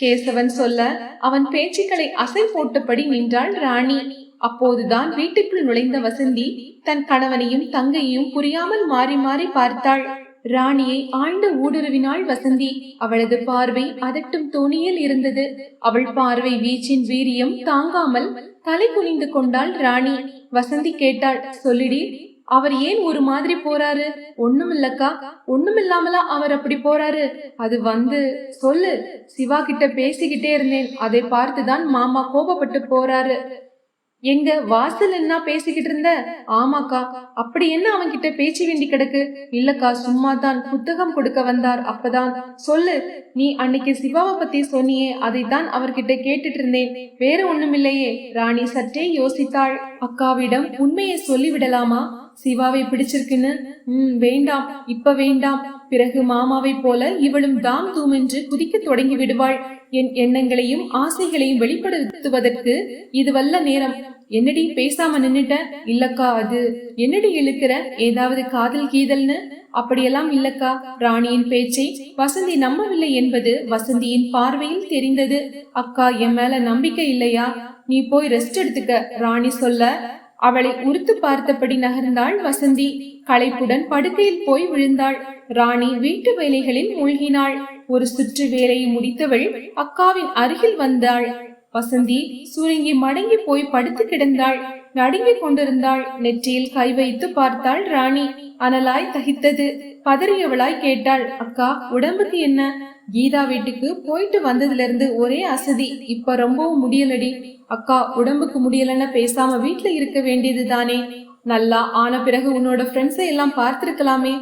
கேசவன் சொல்ல அவன் பேச்சுக்களை அசை போட்டபடி நின்றாள் ராணி. அப்போதுதான் வீட்டுக்குள் நுழைந்த வசந்தி தன் கணவனையும் தங்கையையும் புரியாமல் மாறி மாறி பார்த்தாள். ராணியை ஆழ்ந்த ஊடுருவினாள் வசந்தி. அவளது பார்வை அதட்டும் தோணியில் இருந்தது. அவள் பார்வை வீச்சின் வீரியம் தாங்காமல் தலை குனிந்து கொண்டாள் ராணி. வசந்தி கேட்டாள், சொல்லிடி, அவர் ஏன் ஒரு மாதிரி போறாரு? ஒண்ணுமில்லக்கா. ஒண்ணுமில்லாமலா அவர் அப்படி போறாரு? அது சொல்லு. சிவா கிட்ட பேசிக்கிட்டே இருந்தேன், அதை பார்த்துதான் மாமா கோபப்பட்டு போறாரு. எங்க வாசல் என்ன பேசிக்கிட்டு இருந்த? ஆமாக்கா. அப்படி என்ன அவன்கிட்ட பேச்சு வேண்டி கிடக்கு? இல்லக்கா, சும்மா தான், புத்தகம் கொடுக்க வந்தார், அப்பதான். சொல்லு, நீ அன்னைக்கு சிவாவை பத்தி சொன்னியே, அதைத்தான் அவர்கிட்ட கேட்டுட்டு இருந்தேன், வேற ஒண்ணுமில்லையே. ராணி சற்றே யோசித்தாள். அக்காவிடம் உண்மையை சொல்லிவிடலாமா? சிவாவை பிடிச்சிருக்குன்னு? வேண்டாம், இப்ப வேண்டாம். பிறகு மாமாவை போல இவளும் தாம் தூம் என்று குதிக்க தொடங்கி விடுவாள். என் எண்ணங்களையும் ஆசைகளையும் வெளிப்படுத்துவதற்கு இதுவல்ல நேரம். என்னடி பேசாம நின்னுட்ட? இல்லக்கா, அது என்னடி இழுக்கிற? ஏதாவது காதல் கீதல்னு? அப்படியெல்லாம் இல்லக்கா. ராணியின் பேச்சை வசந்தி நம்பவில்லை என்பது வசந்தியின் பார்வையில் தெரிந்தது. அக்கா, என் மேல நம்பிக்கை இல்லையா? நீ போய் ரெஸ்ட் எடுத்துக்க, ராணி சொல்ல அவளை உறுத்து பார்த்தபடி நகர்ந்தாள் வசந்தி. களைப்புடன் படுக்கையில் போய் விழுந்தாள். ராணி வீட்டு வேலைகளில் மூழ்கினாள். ஒரு சுற்று வேலையை முடித்தவள் அக்காவின் அருகில் வந்தாள். வசந்தி சுருங்கி மடங்கி போய் படுத்து கிடந்தாள். நடுங்கிக் கொண்டிருந்தாள். நெற்றியில் கை வைத்து பார்த்தாள் ராணி. அனலாய் தகித்தது. பதறியவளாய் கேட்டாள், அக்கா, உடம்புக்கு என்ன? கீதா வீட்டுக்கு போயிட்டு வந்ததுல இருந்து ஒரே அசதி. இப்ப ரொம்பவும் முடியலடி. அக்கா, உடம்புக்கு முடியலன்னு பேசாம வீட்டுல இருக்க வேண்டியது தானே? நல்லா ஆன பிறகு உன்னோட ஃப்ரெண்ட்ஸை எல்லாம் பார்த்திருக்கலாமே.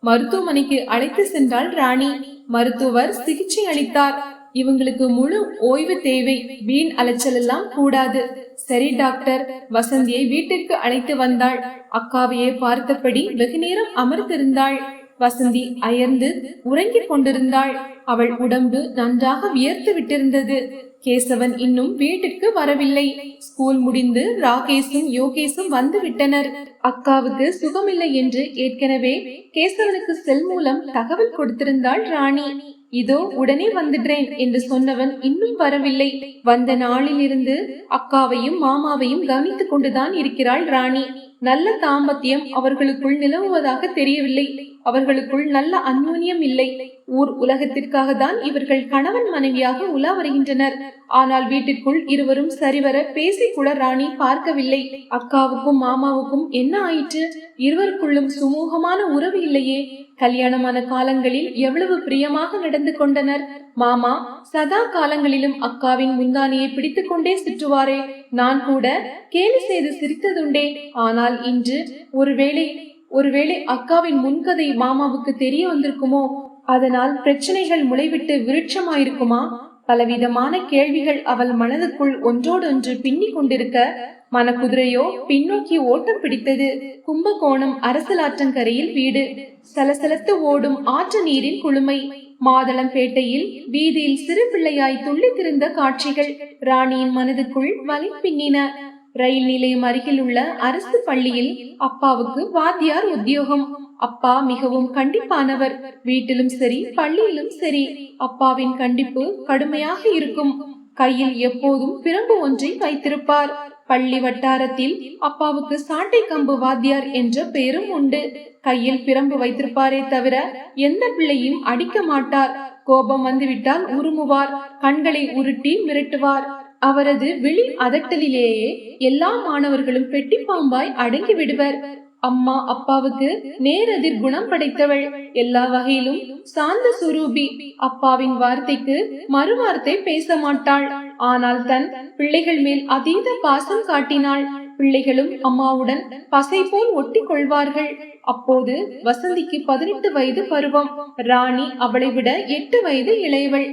மருத்துவமனைக்கு அழைத்து சென்றாள் ராணி. மருத்துவர் சிகிச்சை அளித்தார். இவங்களுக்கு முழு ஓய்வு தேவை, வீண் அலைச்சல் எல்லாம் கூடாது. சரி டாக்டர். வசந்தியை வீட்டிற்கு அழைத்து வந்தாள். அக்காவையே பார்த்தபடி வெகு நேரம் அமர்ந்திருந்தாள். வசந்தி அயர்ந்து உறங்கிக் கொண்டிருந்தாள். அவள் உடம்பு நன்றாக வியர்த்து விட்டிருந்தது. கேசவன் இன்னும் வீட்டிற்கு வரவில்லை. ஸ்கூல் முடிந்து ராகேஷும் யோகேஷும் வந்து விட்டனர். அக்காவுக்கு சுகமில்லை என்று ஏற்கனவே கேசவனுக்கு செல் மூலம் தகவல் கொடுத்திருந்தாள் ராணி. இதோ உடனே வந்துடுறேன் என்று சொன்னவன் இன்னும் வரவில்லை. வந்த நாளில் இருந்து அக்காவையும் மாமாவையும் கவனித்துக் கொண்டுதான் இருக்கிறாள் ராணி. நல்ல தாம்பத்தியம் அவர்களுக்குள் நிலவுவதாக தெரியவில்லை. அவர்களுக்குள் நல்ல அந்யோன்யம் இல்லை. ஊர் உலகத்திற்காக தான் இவர்கள் கணவன் மனைவியாக உலா வருகின்றனர். ஆனால் வீட்டிற்குள் இருவரும் சரிவர பேசிக்கூட ராணி பார்க்கவில்லை. அக்காவுக்கும் மாமாவுக்கும் என்ன ஆயிற்று? இருவருக்குள்ளும் சுமூகமான உறவு இல்லையே. கல்யாணமான காலங்களில் எவ்வளவு பிரியமாக நடந்து கொண்டனர். மாமா சதா காலங்களிலும் அக்காவின் முந்தானியை பிடித்துக் கொண்டே சுற்றுவாரே. நான் கூட கேலி செய்து சிரித்ததுண்டே. ஆனால் இன்று ஒருவேளை அக்காவின் முன்கதை மாமாவுக்கு தெரிய வந்திருக்குமோ? அதனால் பிரச்சனைகள் முளைவிட்டு விருட்சமாயிருக்குமா? பலவிதமான கேள்விகள் அவள் மனதுக்குள் ஒன்றோடொன்று பின்னி கொண்டிருக்க மனக்குதிரையோ பின்னோக்கி ஓட்டம் பிடித்தது. கும்பகோணம் அரசலாற்றங்கரையில் வீடு. சலசலத்து ஓடும் ஆற்று நீரின் குளுமை. மாதளம்பேட்டையில் வீதியில் சிறு பிள்ளையாய் துள்ளி திரிந்த காட்சிகள் ராணியின் மனதுக்குள் வலை பின்னின. ரயில் நிலையம் அருகில் உள்ள அரசு பள்ளியில் அப்பாவுக்கு வாத்தியார் உத்தியோகம். அப்பா மிகவும் கண்டிப்பானவர். வீட்டிலும் சரி பள்ளியிலும் சரி அப்பாவின் கண்டிப்பு கடுமையாக இருக்கும். கையில் எப்போதும் பிரம்பு ஒன்றை வைத்திருப்பார். பள்ளி வட்டாரத்தில் அப்பாவுக்கு சாட்டை கம்பு வாத்தியார் என்ற பெயரும் உண்டு. கையில் பிரம்பு வைத்திருப்பாரே தவிர எந்த பிள்ளையும் அடிக்க மாட்டார். கோபம் வந்துவிட்டால் உருமுவார். கண்களை உருட்டி மிரட்டுவார். அவரது விழி அதட்டலிலேயே எல்லா மாணவர்களும் பெட்டி பாம்பாய் அடங்கி விடுவர். அம்மா அப்பாவுக்கு நேரெதிர் குணம் படைத்தவள். எல்லா வகையிலும் சாந்த சுரூபி. அப்பாவின் வார்த்தைக்கு மறுவார்த்தை பேச மாட்டாள். ஆனால் தன் பிள்ளைகள் மேல் அதீத பாசம் காட்டினாள். பிள்ளைகளும் அம்மாவுடன் பசை போல் ஒட்டி கொள்வார்கள். அப்போது வசந்திக்கு 18 வயது பருவம். ராணி அவளை விட 8 வயது இளையவள்.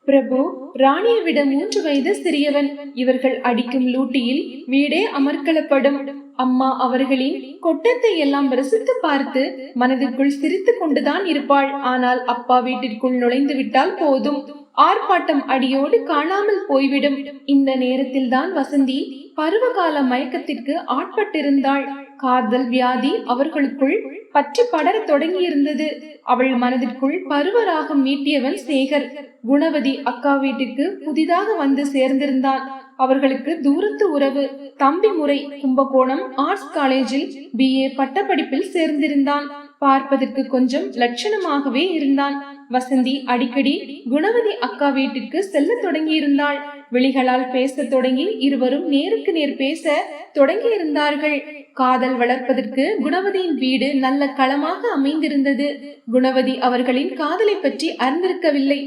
பிரபு ராணியை விட 3 வயது சிறியவன். இவர்கள் அடிக்கும் லூட்டியில் வீடே அமர்க்களப்படும். அம்மா அவர்களின் கொட்டத்தை எல்லாம் ரசித்து பார்த்து மனதிற்குள் சிரித்து கொண்டுதான் இருப்பாள். ஆனால் அப்பா வீட்டிற்குள் நுழைந்து விட்டால் போதும். ஆர்ப்பாட்டம் அடியோடு காணாமல் போய்விடும். இந்த நேரத்தில்தான் வசந்தி பருவகால மயக்கத்திற்கு ஆட்பட்டிருந்தாள். காதல் வியாதி அவர்களுக்குள் பற்றி படர தொடங்கியிருந்தது. அவள் மனதிற்குள் பருவராகம் மீட்டியவன் சேகர். குணவதி அக்கா வீட்டுக்கு புதிதாக வந்து சேர்ந்திருந்தான். அவர்களுக்கு தூரத்து உறவு. தம்பி முறை கும்பகோணம் ஆர்ட்ஸ் காலேஜில் BA பட்டப்படிப்பில் சேர்ந்திருந்தான். பார்ப்பதற்கு கொஞ்சம் லட்சணமாகவே இருந்தான். வசந்தி அடிக்கடி குணவதி அக்கா வீட்டிற்கு செல்ல தொடங்கி இருந்தாள். விழிகளால் பேச தொடங்கி இருவரும் நேருக்கு நேர் பேச தொடங்கி இருந்தார்கள். காதல் வளர்ப்பதற்கு குணவதியின் வீடு நல்ல களமாக அமைந்திருந்தது. குணவதி அவர்களின் காதலை பற்றி அறிந்திருக்கவில்லை.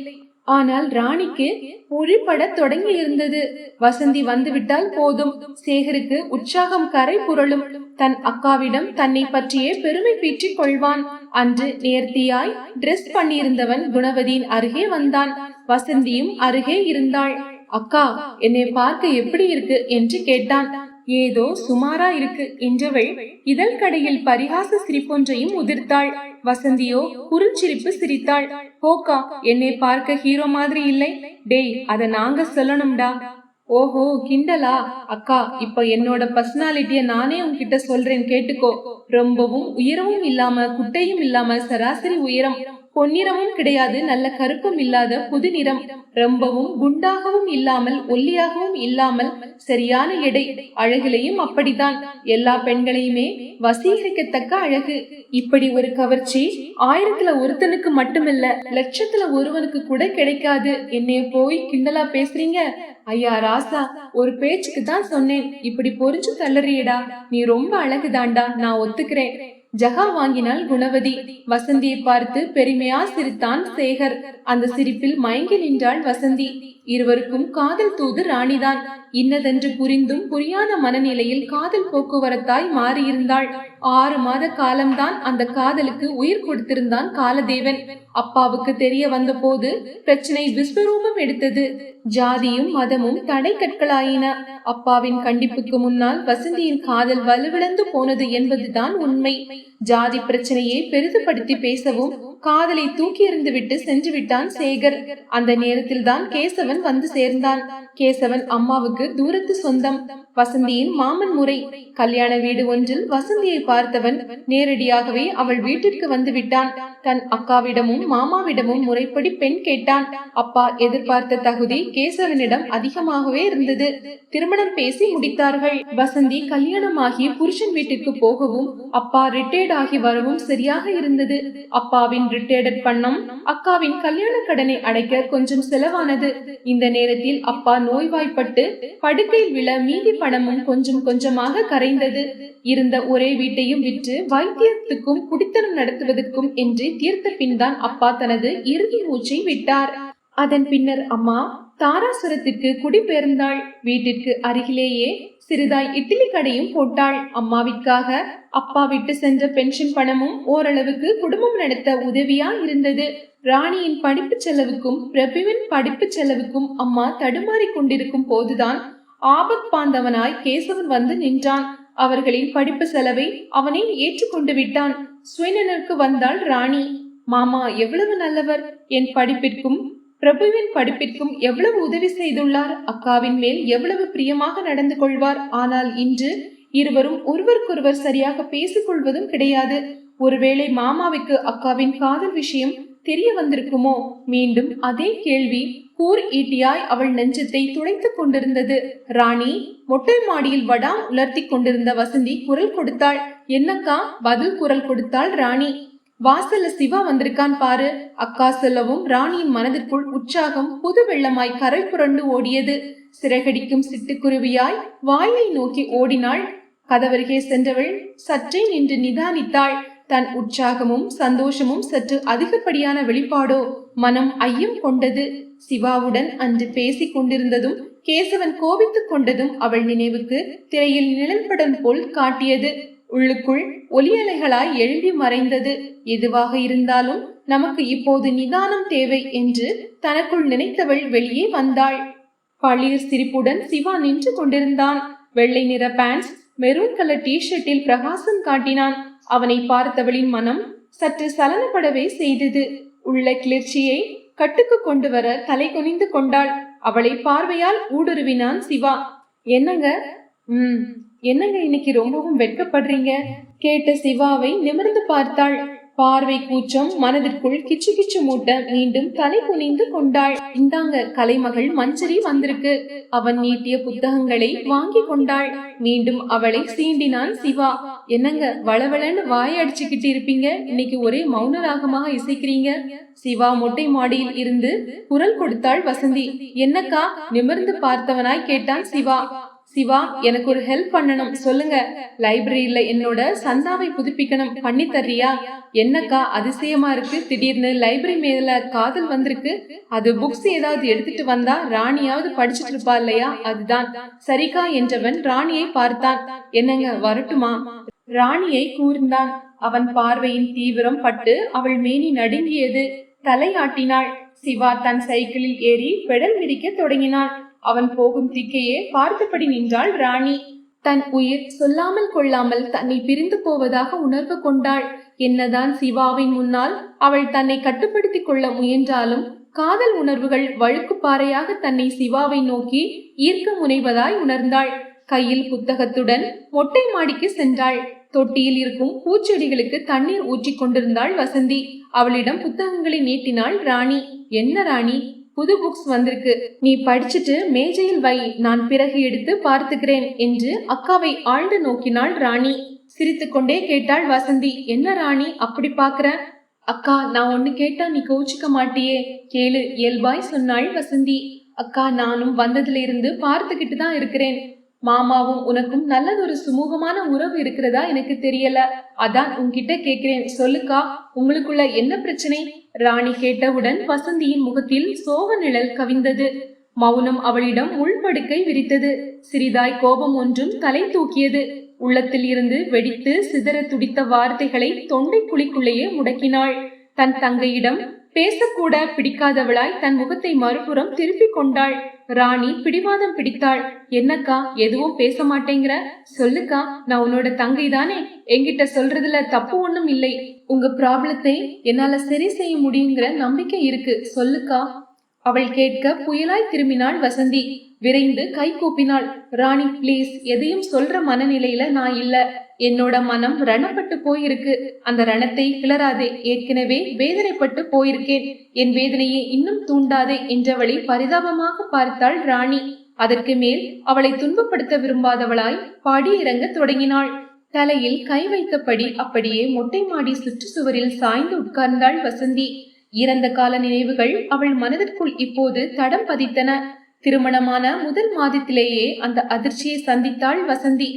ஆனால் ராணிக்கு பொழிப்பட தொடங்கி இருந்தது. வசந்தி வந்துவிட்டால் போதும், சேகருக்கு உற்சாகம் கரை புரளும். தன் அக்காவிடம் தன்னை பற்றியே பெருமை பீற்றிக் கொள்வான். அன்று நேர்த்தியாய் டிரெஸ் பண்ணியிருந்தவன் குணவதியின் அருகே வந்தான். வசந்தியும் அருகே இருந்தாள். அக்கா, என்னை பார்க்க எப்படி இருக்கு என்று கேட்டான். ஏதோ சுமாரா இருக்கு என்றவள் இதழ் கடையில் பரிகாச சிரிப்பொன்றையும் உதிர்த்தாள். வசந்தியோ குறுஞ்சிரிப்பு சிரித்தாள். போக்கா, என்னை பார்க்க ஹீரோ மாதிரி இல்லை. டேய், அத நாங்க சொல்லணும்டா. ஓஹோ, கிண்டலா? அக்கா, இப்ப என்னோட பர்சனாலிட்டிய நானே உன்கிட்ட சொல்றேன் கேட்டுக்கோ. ரொம்பவும் உயரமும் இல்லாம குட்டையும் இல்லாம சராசரி உயரம். பொன்னிறமும் கிடையாது, நல்ல கருப்பும் இல்லாத புது நிறம். ரொம்பவும் குண்டாகவும் இல்லாமல் ஒல்லியாகவும் இல்லாமல் சரியான எடை. அழகிலையும் அப்படித்தான். எல்லா பெண்களையுமே வசீகரிக்கத்தக்க அழகு. இப்படி ஒரு கவர்ச்சி 1000ல ஒருத்தனுக்கு மட்டுமில்ல, லட்சத்துல ஒருவனுக்கு கூட கிடைக்காது. என்னைய போய் கிண்டலா பேசுறீங்க? ஐயா ராசா, ஒரு பேச்சுக்கு தான் சொன்னேன். இப்படி பொறிஞ்சு தள்ளறியடா. நீ ரொம்ப அழகுதாண்டா, நான் ஒத்துக்கிறேன். ஜகா வாங்கினாள் குணவதி. வசந்தியை பார்த்து பெருமையா சிரித்தான் சேகர். அந்த சிரிப்பில் மயங்கி நின்றாள் வசந்தி. இருவருக்கும் காதல் தூது ராணிதான். இன்னதென்று புரிந்தும் புரியாத மனநிலையில் காதல் போக்குவரத்தாய் மாறியிருந்தாள். 6 மாத காலம்தான் அந்த காதலுக்கு உயிர் கொடுத்திருந்தான் காலதேவன். அப்பாவுக்கு தெரிய வந்த போது பிரச்சனை விஸ்வரூபம் எடுத்தது. ஜாதியும் மதமும் தடை கற்களாயின. அப்பாவின் கண்டிப்புக்கு முன்னால் வசந்தியின் காதல் வலுவிழந்து போனது என்பதுதான் உண்மை. ஜாதி பிரச்சனையை பெரிதுபடுத்தி பேசவும் காதலை தூக்கி எறிந்து விட்டு சென்று விட்டான் சேகர். அந்த நேரத்தில் தான் கேசவன் வந்து சேர்ந்தான். கேசவன் அம்மாவுக்கு தூரத்து சொந்தம். வசந்தியின் மாமன் முறை. கல்யாண வீடு ஒன்றில் வசந்தியை பார்த்தவன் நேரடியாகவே அவள் வீட்டிற்கு வந்து விட்டான். தன் அக்காவிடமும் மாமாவிடமும் முறைப்படி பெண் கேட்டான். அப்பா எதிர்பார்த்த தகுதி கேசவனிடம் அதிகமாகவே இருந்தது. திருமணம் பேசி முடித்தார்கள். வசந்தி கல்யாணமாகி புருஷன் வீட்டிற்கு போகவும் அப்பா ரிட்டையர்ட் ஆகி வரவும் சரியாக இருந்தது. அப்பாவின் ரிட்டையர்ட் பணம் அக்காவின் கல்யாண கடனை அடைக்க கொஞ்சம் செலவானது. இந்த நேரத்தில் அப்பா நோய்வாய்ப்பட்டு படுக்கையில் விழ மீதி பணமும் கொஞ்சம் கொஞ்சமாக கரைந்தது. இருந்த ஒரே வீட்டையும் விற்று வைத்தியத்துக்கும் குடித்தனம் நடத்துவதற்கும் என்று தீர்த்த பின் தான் அப்பா தனது இறுதி மூச்சை விட்டார். அதன் பின்னர் அம்மா தாராசுரத்திற்கு குடிபெயர்ந்தாள். வீட்டிற்கு அருகிலேயே சிறிதாய் இட்லி கடையும் போட்டாள். அம்மாவிற்காக அப்பா விட்டு சென்ற பென்ஷன் பணமும் ஓரளவுக்கு குடும்பம் நடத்த உதவியா இருந்தது. ராணியின் படிப்பு செலவுக்கும் பிரபுவின் படிப்பு செலவுக்கும் அம்மா தடுமாறி கொண்டிருக்கும் போதுதான் ஆபத் பாந்தவனாய் கேசவன் வந்து நின்றான். அவர்களின் படிப்பு செலவை அவனே ஏற்றுக்கொண்டு விட்டான். சுயநனுக்கு வந்தாள் ராணி. மாமா எவ்வளவு நல்லவர். என் படிப்பிற்கும் பிரபுவின் படிப்பிற்கும் எவ்வளவு உதவி செய்துள்ளார். அக்காவின் மேல் எவ்வளவு பிரியமாக நடந்து கொள்வார். ஆனால் இன்று இருவரும் ஒருவருக்கொருவர் சரியாக பேசிக் கொள்வதும் கிடையாது. ஒருவேளை மாமாவுக்கு அக்காவின் காதல் விஷயம் தெரிய வந்திருக்குமோ? மீண்டும் அதே கேள்வி கூர் ஈட்டியாய் அவள் நெஞ்சத்தை துடைத்துக் கொண்டிருந்தது. ராணி மொட்டை மாடியில் வடாம் உலர்த்தி கொண்டிருந்த வசந்தி குரல் கொடுத்தாள். என்னக்கா? பதில் குரல் கொடுத்தாள் ராணி. வாசல்ல சிவா வந்திருக்கான் பாரு. அக்கா சொல்லவும் ராணியின் மனதிற்குள் உற்சாகம் புது வெள்ளமாய் கரை புரண்டு ஓடியது. சிறகடிக்கும் சிட்டுக்குருவியாய் வாயை நோக்கி ஓடினாள். கதவருகே சென்றவள் சற்றே நின்று நிதானித்தாள். தன் உற்சாகமும் சந்தோஷமும் சற்று அதிகப்படியான வெளிப்பாடோ? மனம் ஐயம் கொண்டது. சிவாவுடன் அன்று பேசிக் கொண்டிருந்ததும் கேசவன் கோபித்துக் கொண்டதும் அவள் நினைவுக்கு திரையில் நிழல்படம் போல் காட்டியது. உள்ளுக்குள் ஒலியலைகளாய் எழும்பி மறைந்தது. எதுவாக இருந்தாலும் நமக்கு இப்போது நிதானம் தேவை என்று தனக்குள் நினைத்தவள் வெளியே வந்தாள். பளிர் சிரிப்புடன் சிவா நின்று கொண்டிருந்தான். வெள்ளை நிற பேண்ட்ஸ், மெரூன் கலர் டிஷர்ட்டில் பிரகாசம் காட்டினான். அவனை பார்த்தவளின் மனம் சற்று சலனப்படவே செய்தது. உள்ள கிளர்ச்சியை கட்டுக்கு கொண்டு வர தலை குனிந்து கொண்டாள். அவளை பார்வையால் ஊடுருவினான் சிவா. என்னங்க என்னங்க இன்னைக்கு ரொம்பவும் வெட்கப்படுறீங்க? கேட்ட சிவாவை நிமிர்ந்து பார்த்தாள். பார்வை கூச்சம் மனதிற்குள் கிச்சு கிச்சு மூட்ட மீண்டும் தலை குனிந்து கொண்டாள். இந்தாங்க கலைமகள் மஞ்சரி வந்திருக்கு. அவன் நீட்டிய புத்தகங்களை வாங்கி கொண்டாள். மீண்டும் அவளை சீண்டினான் சிவா. என்னங்க வளவளன்னு வாய் அடிச்சுக்கிட்டு இருப்பீங்க, இன்னைக்கு ஒரே மௌன ராகமாக இசைக்கிறீங்க. சிவா மொட்டை மாடியில் இருந்து குரல் கொடுத்தாள் வசந்தி. என்னக்கா? நிமிர்ந்து பார்த்தவனாய் கேட்டான் சிவா. சிவா, எனக்கு ஒரு ஹெல்ப் பண்ணணும், சொல்லுங்க. லைப்ரரியில என்னோட சந்தாவை புதுப்பிக்கணும், பண்ணி தர்றியா? என்னக்கா அதிசயமா இருக்கு, திடீர்னு லைப்ரரி மேல காதல் வந்திருக்கு. அது புக்ஸ் ஏதாவது எடுத்துட்டு வந்தா ராணியாவது படிச்சுட்டு இருப்பா இல்லையா, அதுதான். சரிக்கா என்றவன் ராணியை பார்த்தான். என்னங்க வரட்டுமா? ராணியை கூர்ந்தான். அவன் பார்வையின் தீவிரம் பட்டு அவள் மேனி நடுங்கியது. தலையாட்டினாள். சிவா தன் சைக்கிளில் ஏறி பெடல் மிதிக்க தொடங்கினான். அவன் போகும் திக்கையே பார்த்தபடி நின்றாள் ராணி. தன் உயிர் சொல்லாமல் கொள்ளாமல் தன்னை பிரிந்து போவதாக உணர்வு கொண்டாள். என்னதான் சிவாவின் முன்னால் அவள் தன்னை கட்டுப்படுத்திக் கொள்ள முயன்றாலும் காதல் உணர்வுகள் வழுக்கு பாறையாக தன்னை சிவாவை நோக்கி ஈர்க்க முனைவதாய் உணர்ந்தாள். கையில் புத்தகத்துடன் மொட்டை மாடிக்கு சென்றாள். தொட்டியில் இருக்கும் பூச்செடிகளுக்கு தண்ணீர் ஊற்றி கொண்டிருந்தாள் வசந்தி. அவளிடம் புத்தகங்களை நீட்டினாள் ராணி. என்ன ராணி, புது புக்ஸ் வந்திருக்கு, நீ படிச்சுட்டு மேஜையில் வை, நான் பிறகு எடுத்து பார்த்துக்கிறேன் என்று அக்காவை ஆழ்ந்து நோக்கினாள் ராணி. சிரித்து கொண்டே கேட்டாள் வசந்தி. என்ன ராணி அப்படி பாக்குற? அக்கா, நான் ஒண்ணு கேட்டா நீ கோச்சிக்க மாட்டியே, கேளு, இயல்பாய் சொன்னாள் வசந்தி. அக்கா, நானும் வந்ததுல இருந்து பார்த்துக்கிட்டு தான் இருக்கிறேன். மாமாவும் உனக்கும் நல்லதொரு சுமூகமான உறவு இருக்கிறதா எனக்கு தெரியல, அதான் உன்கிட்ட கேக்குறேன், சொல்லுக்கா, உங்களுக்குள்ள என்ன பிரச்சனை? ராணி கேட்டவுடன் வசந்தியின் முகத்தில் சோக நிழல் கவிந்தது. மௌனம் அவளிடம் உள்படுக்கை விரித்தது. சிறிதாய் கோபம் ஒன்றும் தலை தூக்கியது. உள்ளத்தில் இருந்து வெடித்து சிதற துடித்த வார்த்தைகளை தொண்டை குழிக்குள்ளேயே முடக்கினாள். தன் தங்கையிடம் பேசக்கூட பிடிக்காதவளாய் தன் முகத்தை மறுபுறம் திருப்பி கொண்டாள். ராணி பிடிவாதம் பிடித்தாள். என்னக்கா, எதுவும் பேச மாட்டேங்கிற? சொல்லுக்கா, நான் உன்னோட தங்கை தானே, என்கிட்ட சொல்றதுல தப்பு ஒண்ணும் இல்லை. உங்க ப்ராப்ளத்தை என்னால சரி செய்ய முடியுங்கிற நம்பிக்கை இருக்கு, சொல்லுக்கா. அவள் கேட்க புயலாய் திரும்பினாள் வசந்தி. விரைந்து கை கூப்பினாள். ராணி பிளீஸ், எதையும் சொல்ற மனநிலையில நான் இல்ல. என்னோட மனம் ரணப்பட்டு போயிருக்கு. அந்த ரணத்தை கிளறாதே, ஏற்கனவே வேதனைப்பட்டு போயிருக்கேன். என் வேதனையை இன்னும் தூண்டாதே என்றவளை பரிதாபமாக பார்த்தாள் ராணி. அதற்கு மேல் அவளை துன்பப்படுத்த விரும்பாதவளாய் பாடி இறங்க தொடங்கினாள். தலையில் கை வைத்தபடி அப்படியே மொட்டை மாடி சுற்றுச்சுவரில் சாய்ந்து உட்கார்ந்தாள் வசந்தி. இறந்த கால நினைவுகள் அவள் மனதிற்குள் இப்போது தடம் பதித்தன. திருமணமான முதல் மாதத்திலேயே அந்த அதிர்ச்சியை சந்தித்தாள் வசந்தி.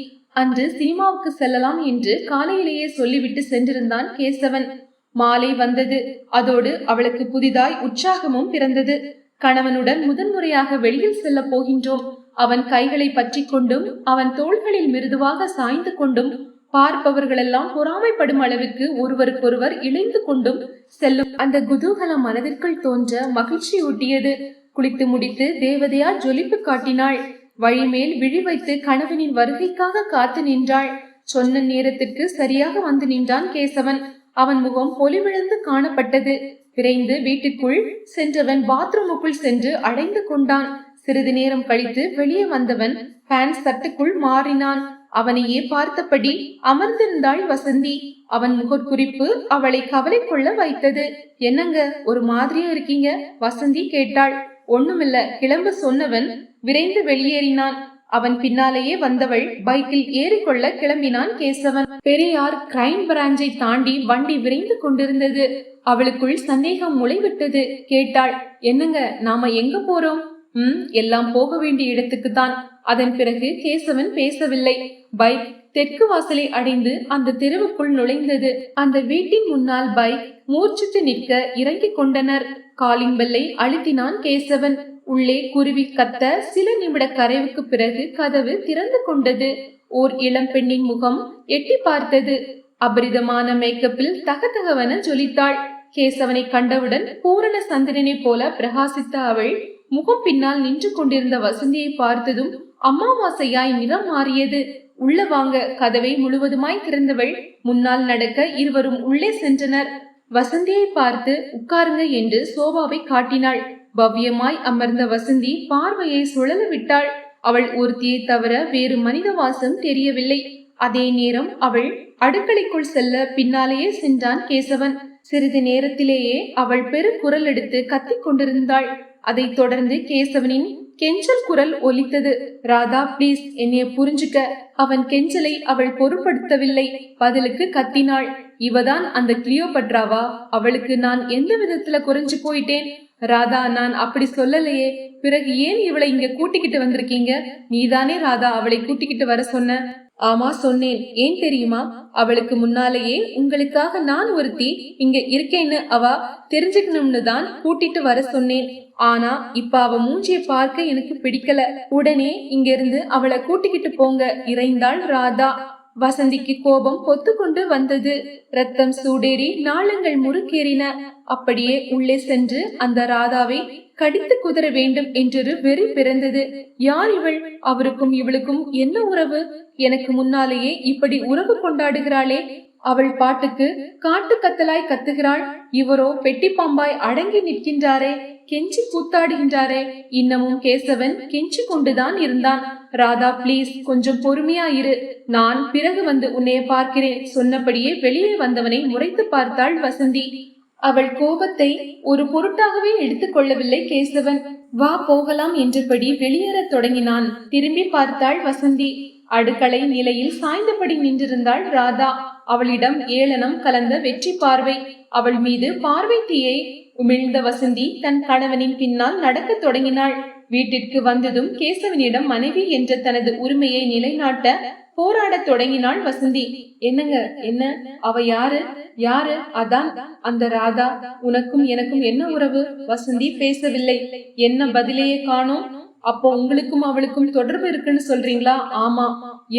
அன்று சினிமாவுக்கு செல்லலாம் என்று காலையிலேயே சொல்லிவிட்டு சென்றிருந்தான் கேசவன். மாலை வந்தது. அதோடு அவளுக்கு புதிதாய் உற்சாகமும் பிறந்தது. கணவனுடன் முதன்முறையாக வெளியில் செல்ல போகின்றோம். அவன் கைகளை பற்றி கொண்டும் அவன் தோள்களில் மிருதுவாக சாய்ந்து கொண்டும் பார்ப்பவர்களெல்லாம் பொறாமைப்படும் அளவுக்கு ஒருவருக்கொருவர் இணைந்து கொண்டும் செல்லும் அந்த குதூகலம் மனதிற்குள் தோன்ற மகிழ்ச்சியூட்டியது. குளித்து முடித்து தேவதையா ஜொலிப்பு காட்டினாள். வழிமேல் விழி வைத்து கணவனின் வருகைக்காக காத்து நின்றாள். சொன்ன நேரத்திற்கு சரியாக வந்து நின்றான் கேசவன். அவன் முகம் பொலிவிழந்து காணப்பட்டது. விரைந்து வீட்டுக்குள் சென்றவன் பாத்ரூமுக்குள் சென்று அடைந்து கொண்டான். சிறிது நேரம் கழித்து வெளியே வந்தவன் பேண்ட் சட்டுக்குள் மாறினான். அவனையே பார்த்தபடி அமர்ந்திருந்தாள் வசந்தி. அவன் முகக்குறிப்பு அவளை கவலை கொள்ள வைத்தது. என்னங்க ஒரு மாதிரியா இருக்கீங்க? வசந்தி கேட்டாள். ஒண்ணுமில்ல, கிளம்ப சொன்னவன் விரைந்து வெளியேறினான். அவன் பின்னாலேயே வந்தவள் பைக்கில் ஏறிக்கொள்ள கிளம்பினான் கேசவன். பெரியார் கிரைம் பிரான்ச்சை தாண்டி வண்டி விரைந்து கொண்டிருந்தது. அவளுக்குள் சந்தேகம் முளைவிட்டது. கேட்டாள், என்னங்க, நாம எங்க போறோம்? எல்லாம் போக வேண்டிய இடத்துக்கு தான். அதன் பிறகு கேசவன் பேசவில்லை. பைக் தெற்கு வாசலை அடைந்து அந்த தெருவுக்குள் நுழைந்தது. அந்த வீட்டின் முன்னால் பைக் மூர்ச்சித்து நிற்க இறங்கிக் கொண்டனர். காலிங் பெல்லை அழுத்தினான் கேசவன். உள்ளே குருவி கத்த சில நிமிட கரைவுக்கு பிறகு கதவு திறந்து கொண்டது. ஓர் இளம் பெண்ணின் முகம் எட்டி பார்த்தது. அபரிதமான மேக்கப்பில் தகதகவன ஜொலித்தாள். கேசவனை கண்டவுடன் பூரண சந்திரனை போல பிரகாசித்த அவள் முகம் பின்னால் நின்று கொண்டிருந்த வசந்தியை பார்த்ததும் அமாவாசையாய் நிறம் மாறியது. உள்ள வாங்க, கதவை முழுவதுமாய் திறந்தவள் முன்னால் நடக்க இருவரும் உள்ளே சென்றனர். வசந்தியை பார்த்து உட்காருங்க என்று சோபாவை காட்டினாள். பவ்யமாய் அமர்ந்த வசந்தி பார்வையை சுழல விட்டாள். அவள் ஒருத்தியை தவிர வேறு மனித வாசம் தெரியவில்லை. அதே நேரம் அவள் அடுக்களைக்குள் செல்ல பின்னாலேயே சென்றான் கேசவன். சிறிது நேரத்திலேயே அவள் பெரு குரல் எடுத்து கத்திக் கொண்டிருந்தாள். அதைத் தொடர்ந்து கேசவனின் கெஞ்சல் குரல் ஒலித்தது. ராதா பிளீஸ் என்னைய புரிஞ்சுக்க. அவன் கெஞ்சலை அவள் பொருட்படுத்தவில்லை. பதிலுக்கு கத்தினாள். இவதான் அந்த கிளியோபட்ராவா? அவளுக்கு நான் எந்த விதத்துல குறைஞ்சு போயிட்டேன்? ராதா நான் அப்படி சொல்லலையே. பிறகு ஏன் இவளை இங்க கூட்டிக்கிட்டு வந்திருக்கீங்க? நீதானே ராதா அவளை கூட்டிக்கிட்டு வர சொன்ன? ஆமா சொன்னேன். ஏன் தெரியுமா? அவளுக்கு முன்னாலேயே உங்களுக்காக நான் ஒருத்தி இங்க இருக்கேன்னு அவ தெரிஞ்சுக்கணும்னு தான் கூட்டிட்டு வர சொன்னேன். ஆனா இப்ப அவ மூஞ்சிய பார்க்க எனக்கு பிடிக்கல. உடனே இங்க இருந்து அவளை கூட்டிக்கிட்டு போங்க இறைந்தாள் ராதா. வசந்திக்கு கோபம் பொத்து கொண்டு வந்தது. ரத்தம் சூடேறி நாளங்கள் முறுக்கேறின. அப்படியே உள்ளே சென்று அந்த ராதாவை கடித்து குதற வேண்டும் என்றொரு வெறி பிறந்தது. யார் இவள்? அவருக்கும் இவளுக்கும் என்ன உறவு? எனக்கு முன்னாலேயே இப்படி உறவு கொண்டாடுகிறாளே. அவள் பாட்டுக்கு காட்டு கத்தலாய் கத்துகிறாள். இவரோ பெட்டி பாம்பாய் அடங்கி நிற்கின்றாரே, கெஞ்சி கூத்தாடுகின்றாரே. இன்னமும் கேசவன் கெஞ்சி கொண்டுதான் இருந்தான். ராதா பிளீஸ் கொஞ்சம் பொறுமையா இரு, நான் பிறகு வந்து உன்னைய பார்க்கிறேன். சொன்னபடியே வெளியே வந்தவனை முறைத்து பார்த்தாள் வசந்தி. அவள் கோபத்தை ஒரு பொருட்டாகவே எடுத்துக் கொள்ளவில்லை கேசவன். வா போகலாம் என்றபடி வெளியேறத் தொடங்கினான். திரும்பி பார்த்தாள் வசந்தி. அடுக்களை நிலையில் சாய்ந்தபடி நின்றிருந்தாள் ராதா. அவளிடம் ஏளனம் கலந்த வெற்றி பார்வை. அவள் மீது பார்வை தீயை உமிழ்ந்த வசந்தி தன் கணவனின் பின்னால் நடக்க தொடங்கினாள். வீட்டிற்கு வந்ததும் கேசவனிடம் மனைவி என்ற தனது உரிமையை நிலைநாட்ட போராடத் தொடங்கினாள் வசந்தி. என்னங்க என்ன? அவ யாரு? யாரு? அதான் அந்த ராதா. உனக்கும் எனக்கும் என்ன உறவு? வசந்தி பேசவில்லை. என்ன பதிலையே காணோம். அப்போ உங்களுக்கும் அவளுக்கும் தொடர்பு இருக்குன்னு சொல்றீங்களா? ஆமா.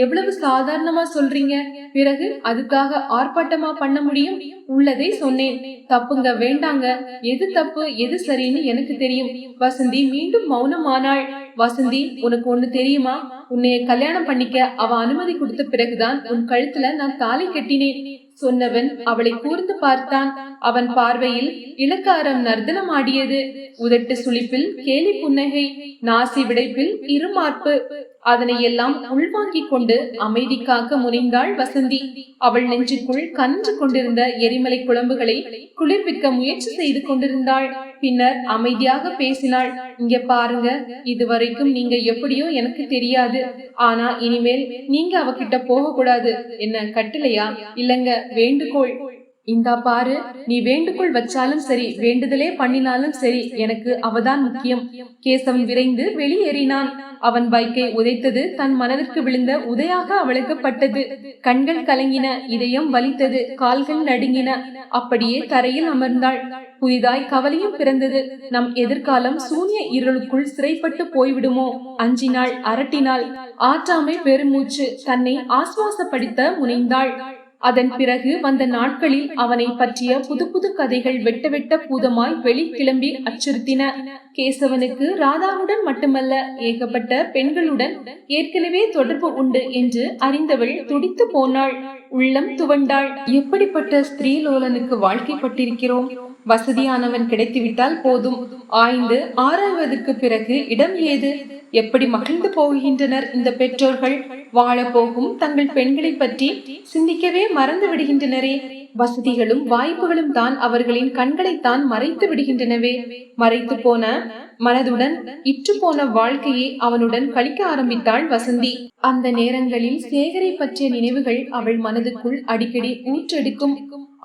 எவ்வளவு சாதாரணமா சொல்றீங்க. பிறகு அதுக்காக ஆர்ப்பாட்டமா பண்ண முடியும்? உள்ளதை சொன்னேன். தப்புங்க, வேண்டாங்க. எது தப்பு எது சரின்னு எனக்கு தெரியும். வசந்தி மீண்டும் மௌனமானாள். வசந்தி உனக்கு ஒண்ணு தெரியுமா? உன்னைய கல்யாணம் பண்ணிக்க அவ அனுமதி கொடுத்த பிறகுதான் உன் கழுத்துல நான் தாலி கட்டினேன். சொன்னவன் அவளை கூர்ந்து பார்த்தான். அவன் பார்வையில் இலக்காரம் நர்த்தனம் ஆடியது. உதட்டு சுளிப்பில் கேலி புன்னகை, நாசி விடைப்பில் இருமார்ப்பு. அதனை எல்லாம் உள்வாங்கிக் கொண்டு அமைதி காக்க முனைந்தாள் வசந்தி. அவள் நெஞ்சுக்குள் கன்று கொண்டிருந்த எரிமலை குழம்புகளை குளிர்விக்க முயற்சி செய்து கொண்டிருந்தாள். பின்னர் அமைதியாக பேசினாள். இங்க பாருங்க, இதுவரைக்கும் நீங்க எப்படியோ எனக்கு தெரியாது. ஆனா இனிமேல் நீங்க அவகிட்ட போக கூடாது. என்ன கட்டளையா? இல்லங்க, வேண்டுகோள். இந்தா பாரு, நீ வேண்டுகோள் வச்சாலும் சரி, வேண்டுதலே பண்ணினாலும் சரி, எனக்கு அவதான் முக்கியம். கேசவன் விரைந்து வெளியேறினான். அவன் பைக்கை உதைத்தது தன் மனதிற்கு விழுந்த உதையாக அவளுக்கு பட்டது. கண்கள் கலங்கின, இதயம் வலித்தது, கால்கள் நடுங்கின. அப்படியே தரையில் அமர்ந்தாள். புதிதாய் கவலையும் பிறந்தது. நம் எதிர்காலம் சூன்ய இருளுக்குள் சிறைப்பட்டு போய்விடுமோ? அஞ்சினாள், அரட்டினாள். ஆற்றாமை பெருமூச்சு. தன்னை ஆசுவாசப்படுத்த முனைந்தாள். அதன் பிறகு வந்த நாட்களில் அவனை பற்றிய புது புது கதைகள் வெட்ட வெட்ட பூதமாய் வெளி கிளம்பி அச்சுறுத்தின. கேசவனுக்கு ராதாவுடன் மட்டுமல்ல, ஏகப்பட்ட பெண்களுடன் ஏற்கனவே தொடர்பு உண்டு என்று அறிந்தவள் துடித்து போனாள். உள்ளம் துவண்டாள். எப்படிப்பட்ட ஸ்திரீலோலனுக்கு வாழ்க்கைப்பட்டிருக்கிறோம். வசதியானவன் கிடைத்துவிட்டால் போதும். ஆய்ந்து ஆராய்வதற்கு பிறகு இடம் ஏது? எப்படி மகிழ்ந்து போகின்றனர் இந்த பெற்றோர்கள். வாழ போகும் தங்கள் பெண்களை பற்றி சிந்திக்கவே மறந்து விடுகின்றனரே. வசதிகளும் வாய்ப்புகளும் தான் அவர்களின் கண்களைத்தான் மறைத்து விடுகின்றனவே. மறைத்து போன மனதுடன் இற்று போன வாழ்க்கையை அவனுடன் கழிக்க ஆரம்பித்தாள் வசந்தி. அந்த நேரங்களில் சேகரை பற்றிய நினைவுகள் அவள் மனதுக்குள் அடிக்கடி ஊற்றெடுக்கும்.